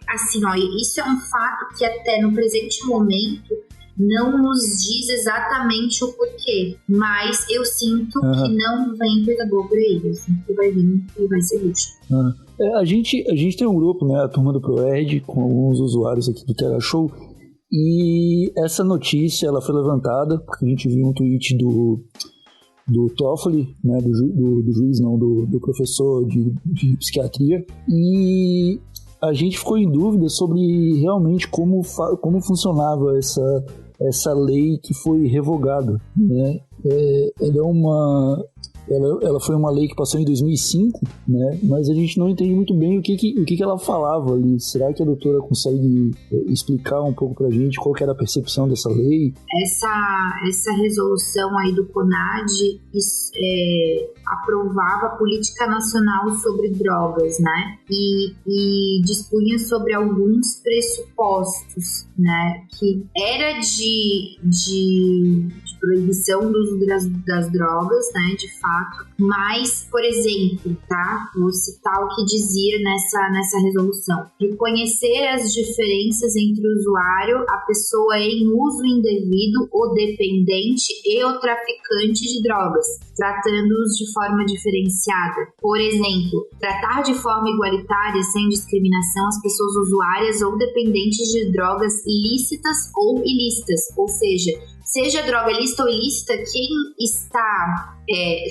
assim, ó, isso é um fato que até no presente momento não nos diz exatamente o porquê, mas eu sinto que não vem coisa boa por aí, eu sinto que vai vir e vai ser justo. A gente tem um grupo, né, a Turma do ProErd, com alguns usuários aqui do Teleshow, e essa notícia ela foi levantada porque a gente viu um tweet do Toffoli, né, do juiz, não, do professor de psiquiatria, e a gente ficou em dúvida sobre realmente como funcionava essa lei que foi revogada, né? Ela foi uma lei que passou em 2005, né? Mas a gente não entende muito bem o que ela falava ali. Será que a doutora consegue explicar um pouco pra gente qual que era a percepção dessa lei? Essa resolução aí do CONAD aprovava a política nacional sobre drogas, né? E dispunha sobre alguns pressupostos, né? Que era de proibição do uso das drogas, né? De fato. Mas, por exemplo, tá? Vou citar o que dizia nessa resolução. Reconhecer as diferenças entre o usuário, a pessoa em uso indevido, o dependente e o traficante de drogas, tratando-os de forma diferenciada. Por exemplo, tratar de forma igualitária, sem discriminação, as pessoas usuárias ou dependentes de drogas lícitas ou ilícitas, ou seja droga lícita ou ilícita,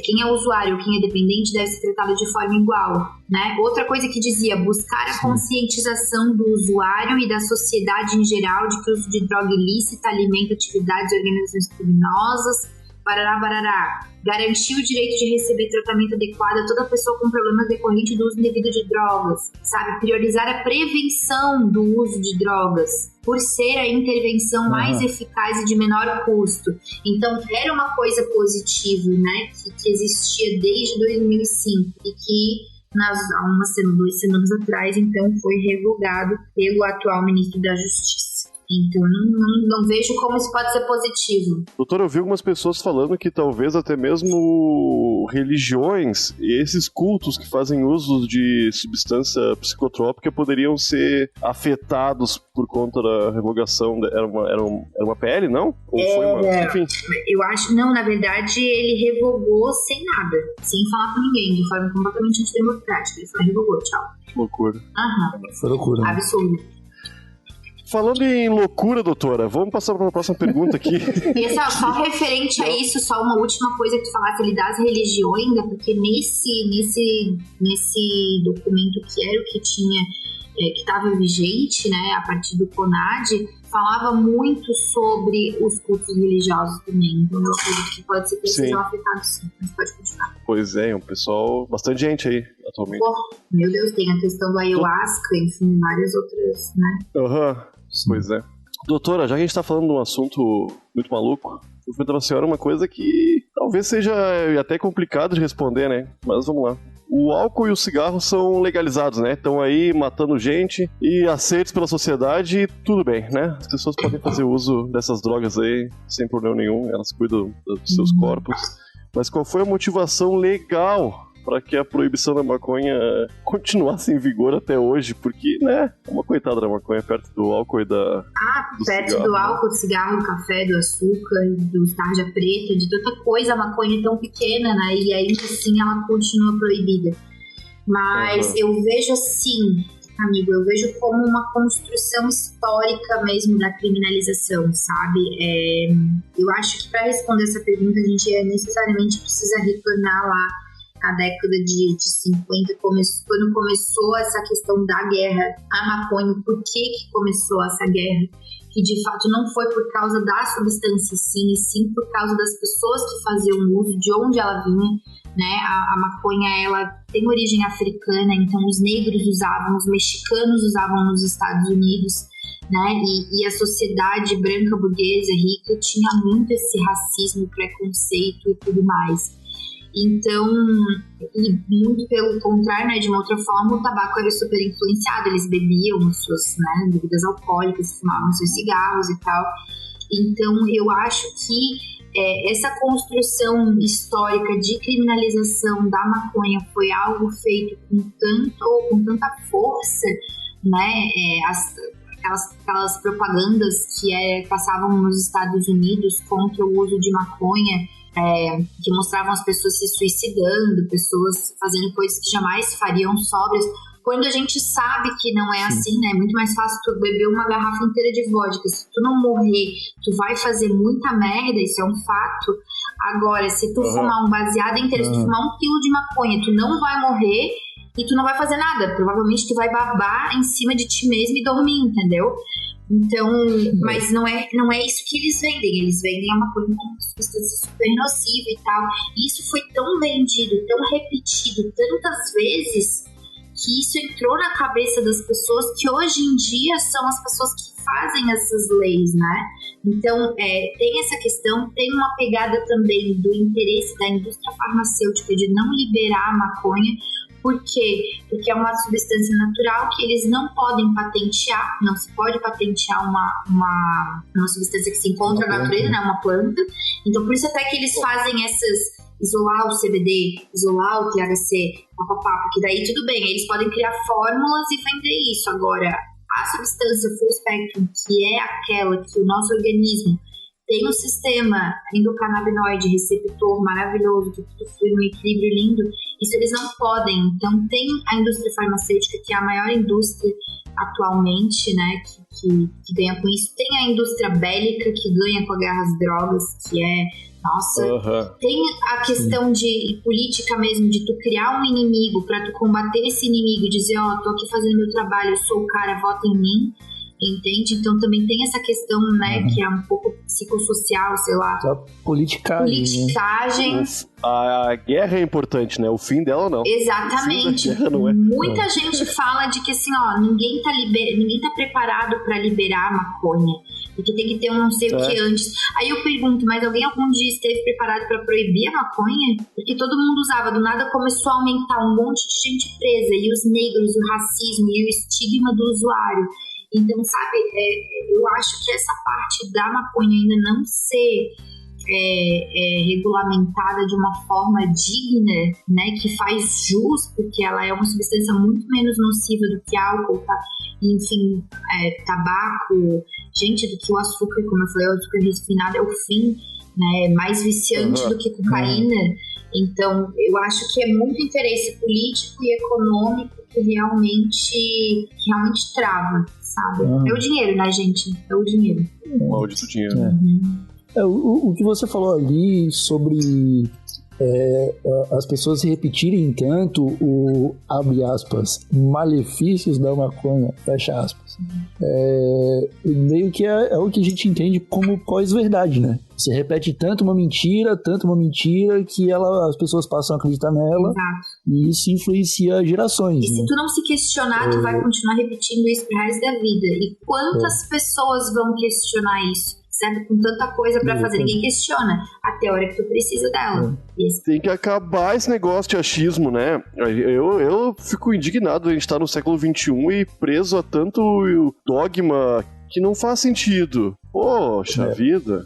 quem é usuário, quem é dependente deve ser tratado de forma igual, né? Outra coisa que dizia, buscar a conscientização do usuário e da sociedade em geral de que o uso de droga ilícita alimenta atividades e organizações criminosas, barará. Garantir o direito de receber tratamento adequado a toda pessoa com problemas decorrentes do uso indevido de drogas, sabe? Priorizar a prevenção do uso de drogas, por ser a intervenção mais eficaz e de menor custo. Então, era uma coisa positiva, né? Que existia desde 2005 e que há 2 semanas atrás, então, foi revogado pelo atual ministro da Justiça. Então, não vejo como isso pode ser positivo. Doutor, eu vi algumas pessoas falando que talvez até mesmo religiões e esses cultos que fazem uso de substância psicotrópica poderiam ser afetados por conta da revogação. Era uma PL, não? Ou foi uma... Enfim. Eu acho, não, na verdade, ele revogou sem nada, sem falar com ninguém, de forma completamente antidemocrática. Ele só revogou, tchau. Que loucura. Foi loucura. Absurdo. Falando em loucura, doutora, vamos passar para a próxima pergunta aqui. E só referente a isso, só uma última coisa que tu falasse ali das religiões, né? Porque nesse documento que era o que tinha, que estava vigente, né, a partir do CONAD, falava muito sobre os cultos religiosos também. Então, eu acredito que pode ser que eles sejam afetados sim, mas pode continuar. Pois é, um pessoal, bastante gente aí, atualmente. Meu Deus, tem a questão do ayahuasca, enfim, várias outras, né? Pois é. Doutora, já que a gente tá falando de um assunto muito maluco, eu vou perguntar pra senhora uma coisa que talvez seja até complicado de responder, né? Mas vamos lá. O álcool e o cigarro são legalizados, né? Estão aí matando gente e aceitos pela sociedade e tudo bem, né? As pessoas podem fazer uso dessas drogas aí sem problema nenhum, elas cuidam dos seus corpos. Mas qual foi a motivação legal para que a proibição da maconha continuasse em vigor até hoje? Porque, né, é uma coitada da maconha perto do álcool e do perto cigarro, do álcool, do cigarro, do café, do açúcar, do tarja preta, de tanta coisa, a maconha é tão pequena, né, e ainda assim ela continua proibida. Mas eu vejo assim, amigo, eu vejo como uma construção histórica mesmo da criminalização, sabe? Eu acho que para responder essa pergunta a gente necessariamente precisa retornar lá na década de 50, quando começou essa questão da guerra à maconha. Por que começou essa guerra? Que de fato não foi por causa da substância e sim por causa das pessoas que faziam uso, de onde ela vinha, né? A maconha, ela tem origem africana, então os negros usavam, os mexicanos usavam nos Estados Unidos, né? E a sociedade branca, burguesa, rica, tinha muito esse racismo, preconceito e tudo mais. Então, e muito pelo contrário, né, de uma outra forma, o tabaco era super influenciado, eles bebiam suas, né, bebidas alcoólicas, fumavam seus cigarros e tal. Então, eu acho que essa construção histórica de criminalização da maconha foi algo feito com tanta força, né, aquelas propagandas que passavam nos Estados Unidos contra o uso de maconha, que mostravam as pessoas se suicidando, pessoas fazendo coisas que jamais fariam sóbrias. quando a gente sabe que não é assim, né? É muito mais fácil tu beber uma garrafa inteira de vodka. Se tu não morrer, tu vai fazer muita merda, isso é um fato. Agora, se tu fumar um baseado inteiro, se tu fumar 1 quilo de maconha, tu não vai morrer e tu não vai fazer nada. Provavelmente tu vai babar em cima de ti mesmo e dormir, entendeu? Então, mas não é isso que eles vendem. Eles vendem a maconha como uma substância super nociva e tal. E isso foi tão vendido, tão repetido tantas vezes, que isso entrou na cabeça das pessoas, que hoje em dia são as pessoas que fazem essas leis, né? Então, tem essa questão, tem uma pegada também do interesse da indústria farmacêutica de não liberar a maconha. Por quê? Porque é uma substância natural que eles não podem patentear, não se pode patentear uma substância que se encontra na natureza, né? Uma planta. Então, por isso até que eles fazem essas... isolar o CBD, isolar o THC, porque daí tudo bem, eles podem criar fórmulas e vender isso. Agora, a substância full spectrum, que é aquela que o nosso organismo tem um sistema endocannabinoide receptor maravilhoso, que tudo flui num equilíbrio lindo, isso eles não podem. Então tem a indústria farmacêutica, que é a maior indústria atualmente, né, que ganha com isso. Tem a indústria bélica, que ganha com a guerra às drogas, que é... Nossa, tem a questão de política mesmo, de tu criar um inimigo pra tu combater esse inimigo, dizer, tô aqui fazendo meu trabalho, eu sou o cara, vota em mim, entende? Então também tem essa questão, né, que é um pouco psicossocial, sei lá. Só politicagem. Né? A guerra é importante, né? O fim dela não. Exatamente. Não é. Muita gente fala de que assim, ninguém tá preparado pra liberar a maconha. Porque tem que ter um não sei o que antes. Aí eu pergunto, mas alguém algum dia esteve preparado para proibir a maconha? Porque todo mundo usava, do nada começou a aumentar um monte de gente presa, e os negros, o racismo e o estigma do usuário. Então, sabe, eu acho que essa parte da maconha ainda não ser regulamentada de uma forma digna, né, que faz jus, porque ela é uma substância muito menos nociva do que álcool, tá? Enfim, tabaco, gente, do que o açúcar, como eu falei, o açúcar refinado é o fim, né, mais viciante do que cocaína. Então, eu acho que é muito interesse político e econômico que realmente trava, sabe? É o dinheiro, né, gente? É o dinheiro. O maldito dinheiro. O que você falou ali sobre as pessoas repetirem tanto abre aspas, malefícios da maconha, fecha aspas, meio que é o que a gente entende como pós-verdade, né? Você repete tanto uma mentira, que as pessoas passam a acreditar nela. Exato. E isso influencia gerações. E se tu não se questionar, tu vai continuar repetindo isso pro resto da vida. E quantas pessoas vão questionar isso? Sabe, com tanta coisa pra fazer, ninguém questiona até a hora que tu precisa dela. Tem que acabar esse negócio de achismo, né? Eu fico indignado, a gente tá no século XXI e preso a tanto dogma que não faz sentido. Poxa vida.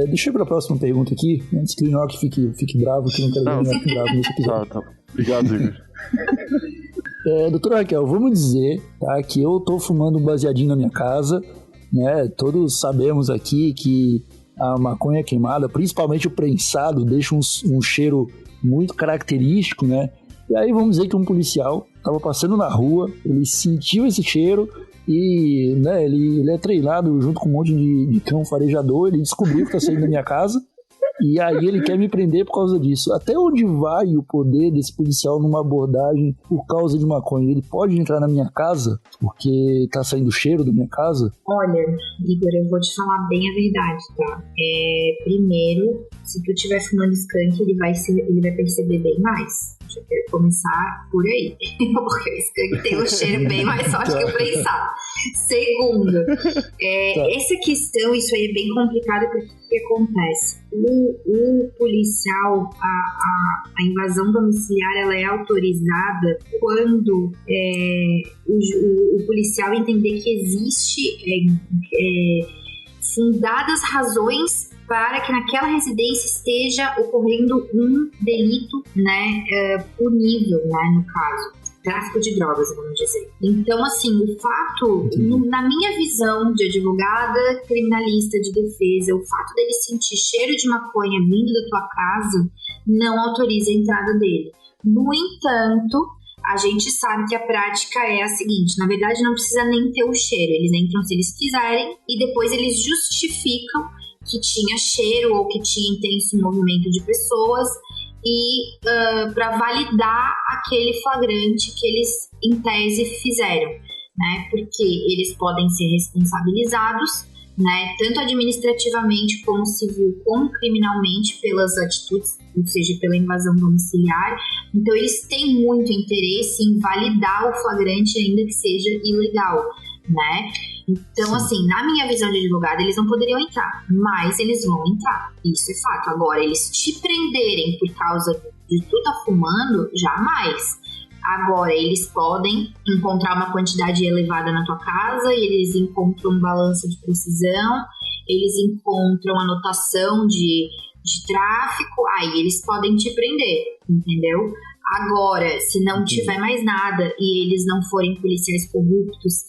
Deixa eu ir pra próxima pergunta aqui, antes que o Inoki fique bravo, que não quero ver o Inoki bravo nesse episódio. Tá. Obrigado, Igor. Doutora Raquel, vamos dizer, tá, que eu tô fumando um baseadinho na minha casa, né? Todos sabemos aqui que a maconha queimada, principalmente o prensado, deixa um cheiro muito característico, né? E aí vamos dizer que um policial estava passando na rua, ele sentiu esse cheiro e, né, ele é treinado junto com um monte de cão farejador, ele descobriu que está saindo da minha casa e aí ele quer me prender por causa disso. Até onde vai o poder desse policial numa abordagem por causa de maconha? Ele pode entrar na minha casa porque tá saindo cheiro da minha casa? Olha, Igor, eu vou te falar bem a verdade, tá? Primeiro, se tu estiver fumando skunk, ele vai perceber bem mais. Eu quero começar por aí, porque o skunk tem um cheiro bem mais forte que o prensado. Segundo, essa questão, isso aí é bem complicado, porque o que acontece? O policial, a invasão domiciliar, ela é autorizada quando o policial entender que existe fundadas razões para que naquela residência esteja ocorrendo um delito, né, punível, né, no caso, tráfico de drogas, vamos dizer. Então, assim, o fato, na minha visão de advogada criminalista de defesa, o fato dele sentir cheiro de maconha vindo da tua casa não autoriza a entrada dele. No entanto, a gente sabe que a prática é a seguinte, na verdade não precisa nem ter o cheiro, eles entram se eles quiserem e depois eles justificam que tinha cheiro ou que tinha intenso movimento de pessoas e para validar aquele flagrante que eles em tese fizeram, né? Porque eles podem ser responsabilizados, né, tanto administrativamente como civil, como criminalmente pelas atitudes, ou seja, pela invasão domiciliar. Então eles têm muito interesse em validar o flagrante, ainda que seja ilegal, né? Então, assim, na minha visão de advogada, eles não poderiam entrar, mas eles vão entrar, isso é fato. Agora, eles te prenderem por causa de tu tá fumando, jamais. Agora, eles podem encontrar uma quantidade elevada na tua casa, eles encontram balança de precisão, eles encontram anotação de tráfico, aí eles podem te prender, entendeu? Agora, se não tiver mais nada e eles não forem policiais corruptos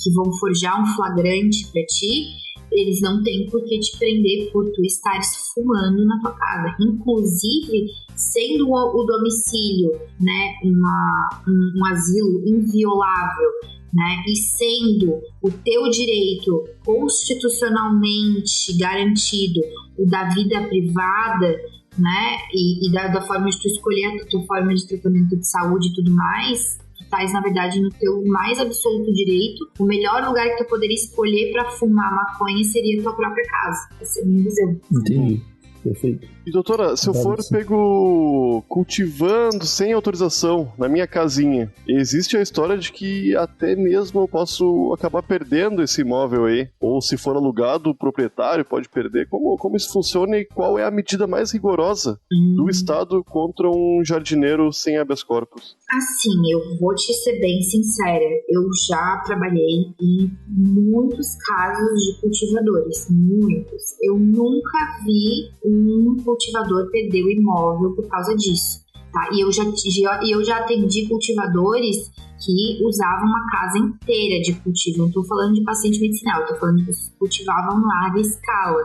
que vão forjar um flagrante pra ti, eles não têm por que te prender por tu estares fumando na tua casa. Inclusive, sendo o domicílio, né, um asilo inviolável, né, e sendo o teu direito constitucionalmente garantido, o da vida privada, né, e da forma de tu escolher a tua forma de tratamento de saúde e tudo mais, tu estás, na verdade, no teu mais absoluto direito. O melhor lugar que tu poderia escolher para fumar maconha seria a tua própria casa. Essa é a minha visão. Entendi. Perfeito. E doutora, se eu for pego cultivando sem autorização na minha casinha, existe a história de que até mesmo eu posso acabar perdendo esse imóvel aí? Ou se for alugado, o proprietário pode perder? Como isso funciona e qual é a medida mais rigorosa do Estado contra um jardineiro sem habeas corpus? Assim, eu vou te ser bem sincera, eu já trabalhei em muitos casos de cultivadores, muitos. Eu nunca vi um cultivador perder o imóvel por causa disso, tá? E eu já atendi cultivadores que usavam uma casa inteira de cultivo. Não estou falando de paciente medicinal, estou falando de pessoas que cultivavam em larga escala,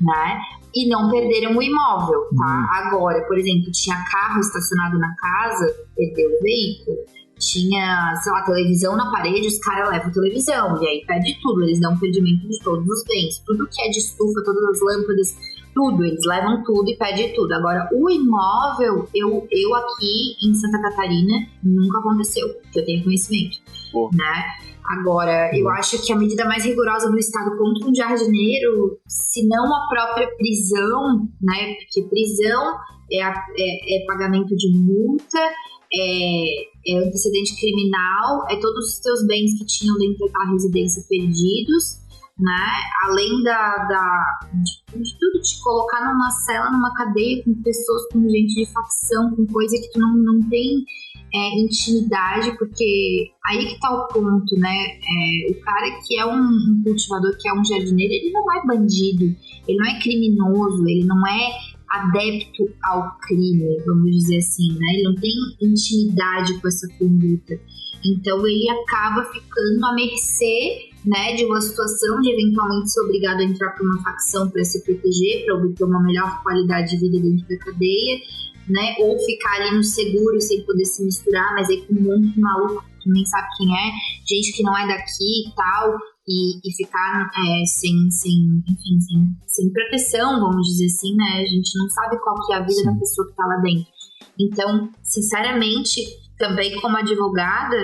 né? E não perderam o imóvel, tá? Agora, por exemplo, tinha carro estacionado na casa, perdeu o veículo. Tinha, sei lá, televisão na parede, os caras levam televisão, e aí perde tudo, eles dão perdimento de todos os bens. Tudo que é de estufa, todas as lâmpadas, tudo, eles levam tudo e pedem tudo. Agora, o imóvel, eu aqui em Santa Catarina, nunca aconteceu, que eu tenho conhecimento, né? Agora, eu acho que a medida mais rigorosa do Estado contra um jardineiro, se não a própria prisão, né? Porque prisão é pagamento de multa, é antecedente criminal, é todos os teus bens que tinham dentro daquela residência perdidos, né? Além de tudo, te colocar numa cela, numa cadeia com pessoas, com gente de facção, com coisa que tu não tem intimidade, porque aí que tá o ponto, né? O cara que é um cultivador, que é um jardineiro, ele não é bandido, ele não é criminoso, ele não é adepto ao crime, vamos dizer assim, né? Ele não tem intimidade com essa conduta. Então ele acaba ficando à mercê, né, de uma situação de eventualmente ser obrigado a entrar para uma facção para se proteger, para obter uma melhor qualidade de vida dentro da cadeia, né, ou ficar ali no seguro sem poder se misturar, mas aí com um monte de maluco que nem sabe quem é, gente que não é daqui e tal, e ficar sem proteção, vamos dizer assim, né? A gente não sabe qual que é a vida da pessoa que está lá dentro. Então, sinceramente, também como advogada,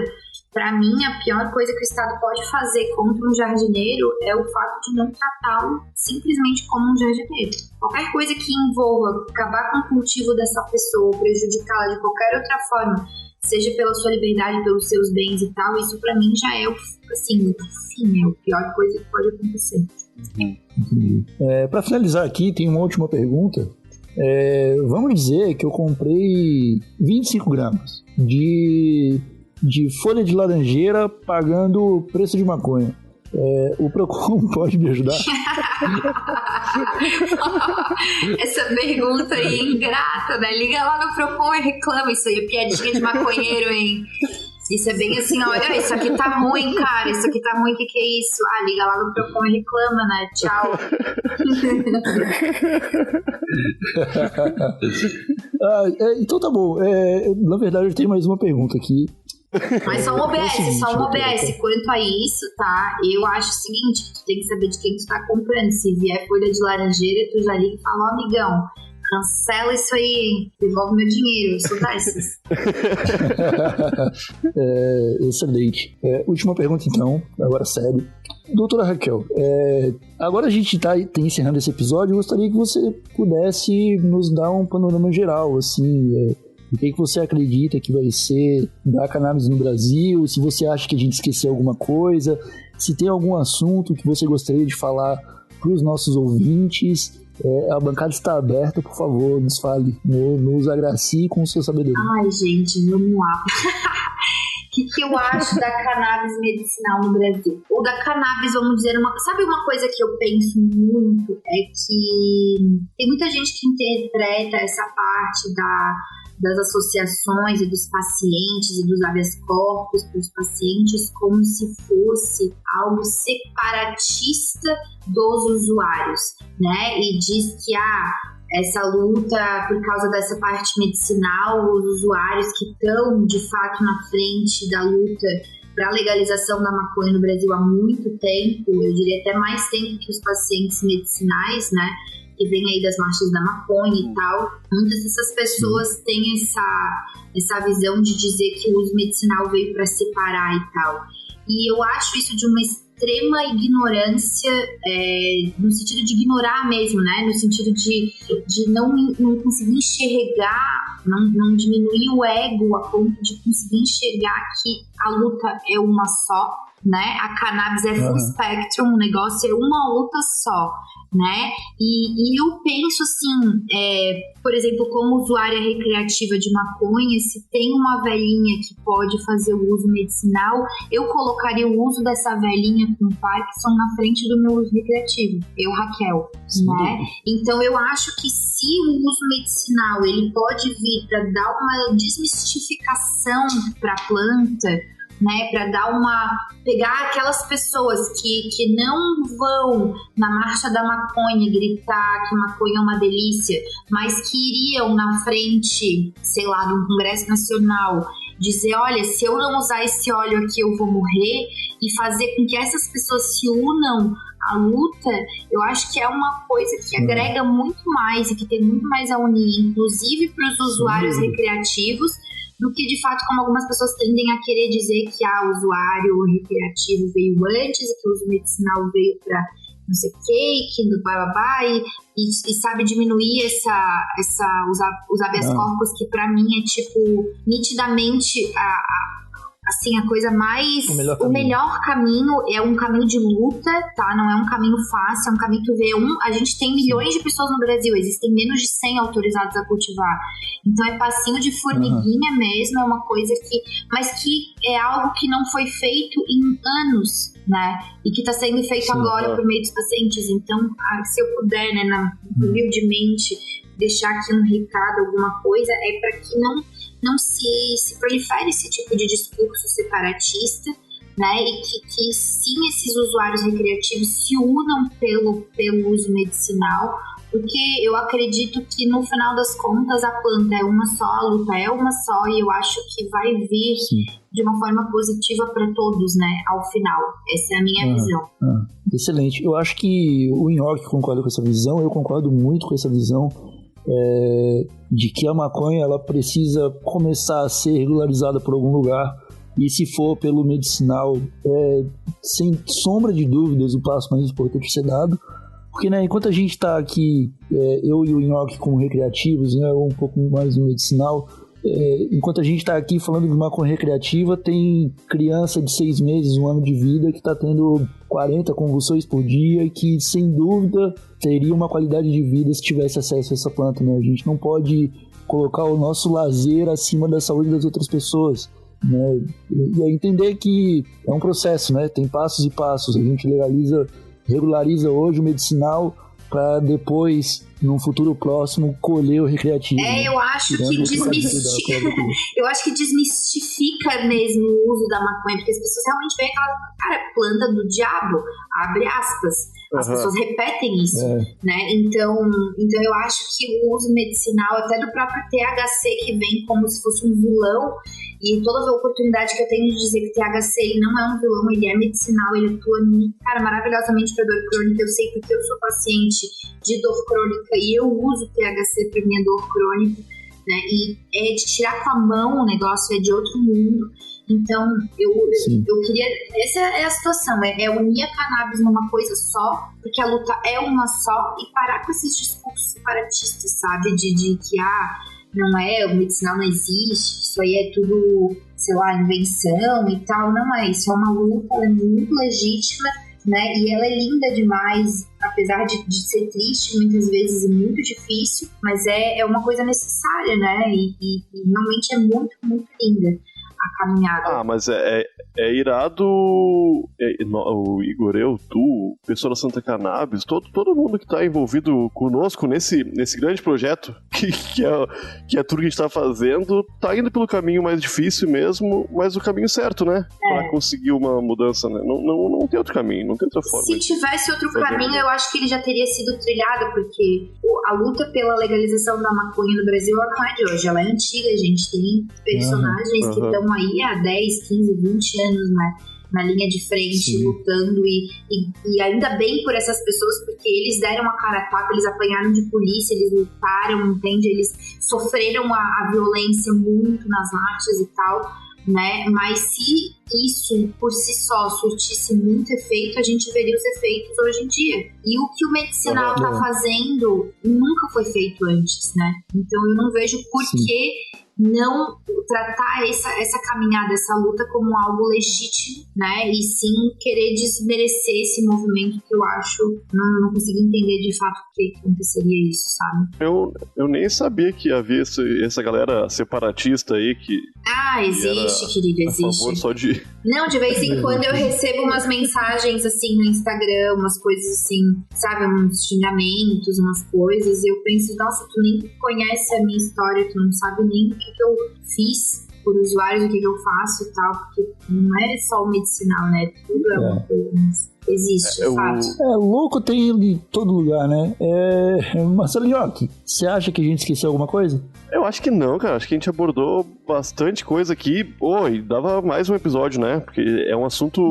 para mim, a pior coisa que o Estado pode fazer contra um jardineiro é o fato de não tratá-lo simplesmente como um jardineiro. Qualquer coisa que envolva acabar com o cultivo dessa pessoa, prejudicá-la de qualquer outra forma, seja pela sua liberdade, pelos seus bens e tal, isso para mim já é assim, a pior coisa que pode acontecer. Para finalizar aqui, tem uma última pergunta. Vamos dizer que eu comprei 25 gramas de folha de laranjeira pagando o preço de maconha. O Procon pode me ajudar? Essa pergunta aí ingrata, né? Liga lá no Procon e reclama. Isso aí é piadinha de maconheiro, hein? Isso é bem assim, olha, isso aqui tá ruim, cara, isso aqui tá ruim, o que é isso? Ah, liga lá no Procon e reclama, né? Tchau. Então tá bom. Na verdade, eu tenho mais uma pergunta aqui. Mas só um OBS. Quanto a isso, tá? Eu acho o seguinte, tu tem que saber de quem tu tá comprando. Se vier folha de laranjeira, tu já liga e fala, amigão, cancela isso aí, devolve meu dinheiro, eu sou dessas. Excelente. Última pergunta então, agora sério. Doutora Raquel, agora a gente tá encerrando esse episódio, eu gostaria que você pudesse nos dar um panorama geral, assim, o que você acredita que vai ser da cannabis no Brasil, se você acha que a gente esqueceu alguma coisa, se tem algum assunto que você gostaria de falar para os nossos ouvintes. A bancada está aberta, por favor, nos fale, nos agracie com sua sabedoria. Ai, gente, vamos lá. O que eu acho da cannabis medicinal no Brasil? Ou da cannabis, vamos dizer, sabe uma coisa que eu penso muito? É que tem muita gente que interpreta essa parte das associações e dos pacientes e dos habeas corpus para os pacientes como se fosse algo separatista dos usuários, né? E diz que essa luta por causa dessa parte medicinal, os usuários que estão de fato na frente da luta para a legalização da maconha no Brasil há muito tempo, eu diria até mais tempo que os pacientes medicinais, né? Que vem aí das marchas da maconha e tal. Muitas dessas pessoas têm essa visão de dizer que o uso medicinal veio para separar e tal. E eu acho isso de uma extrema ignorância, no sentido de ignorar mesmo, né? No sentido de não conseguir enxergar, não diminuir o ego a ponto de conseguir enxergar que a luta é uma só, né? A cannabis é full spectrum, o negócio é uma luta só, né? E eu penso assim, por exemplo, como usuária recreativa de maconha, se tem uma velhinha que pode fazer o uso medicinal, eu colocaria o uso dessa velhinha com Parkinson na frente do meu uso recreativo, eu, Raquel, né? Então eu acho que se o uso medicinal ele pode vir para dar uma desmistificação para a planta, né, para pegar aquelas pessoas que não vão na marcha da maconha gritar que maconha é uma delícia, mas que iriam na frente, sei lá, do Congresso Nacional, dizer, olha, se eu não usar esse óleo aqui eu vou morrer, e fazer com que essas pessoas se unam à luta, eu acho que é uma coisa que agrega muito mais e que tem muito mais a unir, inclusive para os usuários recreativos, do que de fato como algumas pessoas tendem a querer dizer que o usuário recreativo veio antes e que o uso medicinal veio para não sei o que do bababá, e sabe diminuir os habeas corpus, que para mim é tipo nitidamente assim, a coisa mais... O melhor caminho é um caminho de luta, tá? Não é um caminho fácil, é um caminho que tu vê... A gente tem milhões de pessoas no Brasil, existem menos de 100 autorizados a cultivar. Então é passinho de formiguinha mesmo, é uma coisa que... Mas que é algo que não foi feito em anos, né? E que tá sendo feito agora por meio dos pacientes. Então, se eu puder, né, humildemente, deixar aqui um recado, alguma coisa, é para que não se prolifere esse tipo de discurso separatista, né, e que sim, esses usuários recreativos se unam pelo uso medicinal, porque eu acredito que no final das contas a planta é uma só, a luta é uma só, e eu acho que vai vir de uma forma positiva para todos, né, ao final. Essa é a minha visão. Excelente. Eu acho que o Nhoque concorda com essa visão, eu concordo muito com essa visão, de que a maconha ela precisa começar a ser regularizada por algum lugar, e se for pelo medicinal, sem sombra de dúvidas, o passo mais importante a ser dado, porque, né, enquanto a gente está aqui, eu e o Nhoque como recreativos, né, um pouco mais no medicinal, enquanto a gente está aqui falando de maconha recreativa, tem criança de 6 meses, 1 ano de vida, que está tendo 40 convulsões por dia, que sem dúvida teria uma qualidade de vida se tivesse acesso a essa planta, né? A gente não pode colocar o nosso lazer acima da saúde das outras pessoas, né? E entender que é um processo, né? Tem passos e passos. A gente regulariza hoje o medicinal para depois num futuro próximo, colher o recreativo. Eu acho que eu acho que desmistifica mesmo o uso da maconha, porque as pessoas realmente veem aquela planta do diabo, abre aspas. As pessoas repetem isso, né? Então eu acho que o uso medicinal, até do próprio THC, que vem como se fosse um vilão, e toda a oportunidade que eu tenho de dizer que o THC ele não é um vilão, ele é medicinal, ele atua, maravilhosamente para dor crônica. Eu sei porque eu sou paciente de dor crônica e eu uso THC para minha dor crônica, né? E é de tirar com a mão o negócio, é de outro mundo. Então, eu queria... Essa é a situação, é unir a cannabis numa coisa só, porque a luta é uma só, e parar com esses discursos separatistas, sabe? De que, não é, o medicinal não existe, isso aí é tudo, sei lá, invenção e tal. Não é, isso é uma luta, ela é muito legítima, né? E ela é linda demais, apesar de ser triste muitas vezes e muito difícil, mas é uma coisa necessária, né? E realmente é muito, muito linda a caminhada. Mas é irado, o Igor, tu, o pessoal da Santa Cannabis, todo mundo que tá envolvido conosco nesse grande projeto que é tudo que a gente tá fazendo, tá indo pelo caminho mais difícil mesmo, mas o caminho certo, né? Pra conseguir uma mudança, né? Não tem outro caminho, não tem outra forma. Se tivesse outro caminho, eu acho que ele já teria sido trilhado, porque a luta pela legalização da maconha no Brasil ela não é de hoje, ela é antiga, gente. Tem personagens que estão aí há 10, 15, 20 anos, né, na linha de frente, lutando, e ainda bem por essas pessoas, porque eles deram a cara a tapa, eles apanharam de polícia, eles lutaram, entende? Eles sofreram a violência muito nas marchas e tal, né? Mas se isso por si só surtisse muito efeito, a gente veria os efeitos hoje em dia. E o que o medicinal tá fazendo nunca foi feito antes, né? Então eu não vejo por que não tratar essa caminhada, essa luta como algo legítimo, né? E sim querer desmerecer esse movimento que eu acho, não consigo entender de fato por que aconteceria isso, sabe? Eu nem sabia que havia essa galera separatista aí que... existe, querido, existe. A favor só de... Não, de vez em quando eu recebo umas mensagens assim no Instagram, umas coisas assim, sabe, uns xingamentos, umas coisas, e eu penso, nossa, tu nem conhece a minha história, tu não sabe nem o que eu fiz por usuários, o que eu faço e tal, porque não é só o medicinal, né? Tudo é uma coisa, mas existe, de fato. Louco tem em todo lugar, né? Marcelo Nhoque, você acha que a gente esqueceu alguma coisa? Eu acho que não, cara. Acho que a gente abordou bastante coisa aqui. E dava mais um episódio, né? Porque é um assunto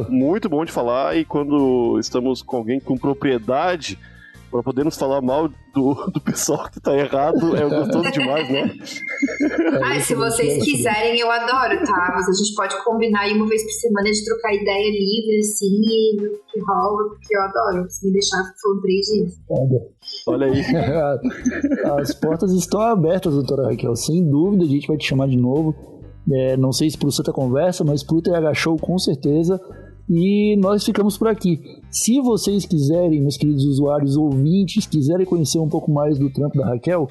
muito bom de falar, e quando estamos com alguém com propriedade pra podermos falar mal do pessoal que tá errado, é gostoso demais, né? Se vocês quiserem, eu adoro, tá? Mas a gente pode combinar aí uma vez por semana de trocar ideia livre, assim, e que rola, porque eu adoro. Se me deixar, foram 3 dias. Olha aí. As portas estão abertas, doutora Raquel. Sem dúvida, a gente vai te chamar de novo. Não sei se pro Santa Conversa, mas pro TH Show, com certeza. E nós ficamos por aqui. Se vocês quiserem, meus queridos usuários ouvintes, quiserem conhecer um pouco mais do trampo da Raquel,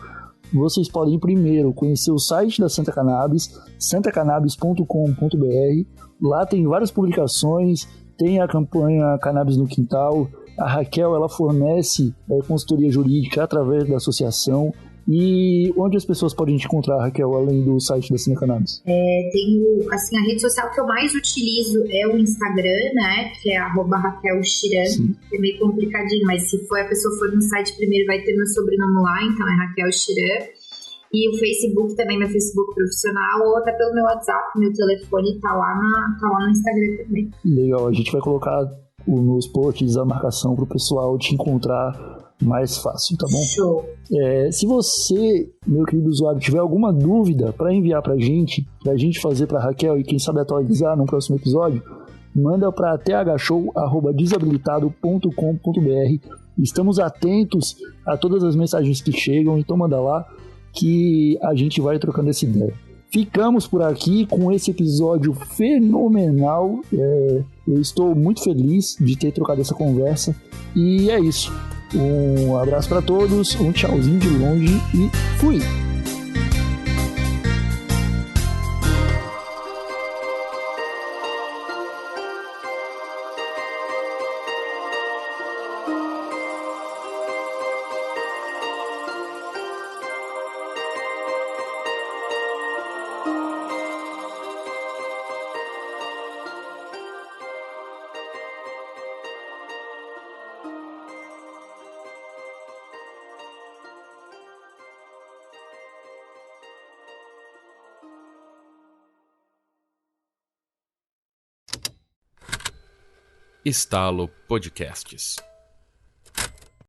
vocês podem primeiro conhecer o site da Santa Cannabis, santacannabis.com.br. Lá tem várias publicações, tem a campanha Cannabis no Quintal. A Raquel, ela fornece consultoria jurídica através da associação. E onde as pessoas podem te encontrar, Raquel, além do site da Santa Cannabis? Tenho, assim, a rede social que eu mais utilizo é o Instagram, né, que é @RaquelChiran. É meio complicadinho, mas se a pessoa for no site primeiro, vai ter meu sobrenome lá, então é Raquel Chiran. E o Facebook também, meu Facebook profissional, ou até pelo meu WhatsApp, meu telefone tá lá no Instagram também. Legal, a gente vai colocar nos posts a marcação pro pessoal te encontrar mais fácil, tá bom? Show. Se você, meu querido usuário, tiver alguma dúvida para enviar pra gente fazer pra Raquel e quem sabe atualizar no próximo episódio, manda para thshow@desabilitado.com.br. Estamos atentos a todas as mensagens que chegam, então manda lá que a gente vai trocando essa ideia. Ficamos por aqui com esse episódio fenomenal. Eu estou muito feliz de ter trocado essa conversa. E é isso. Um abraço para todos, um tchauzinho de longe e fui! Estalo Podcasts.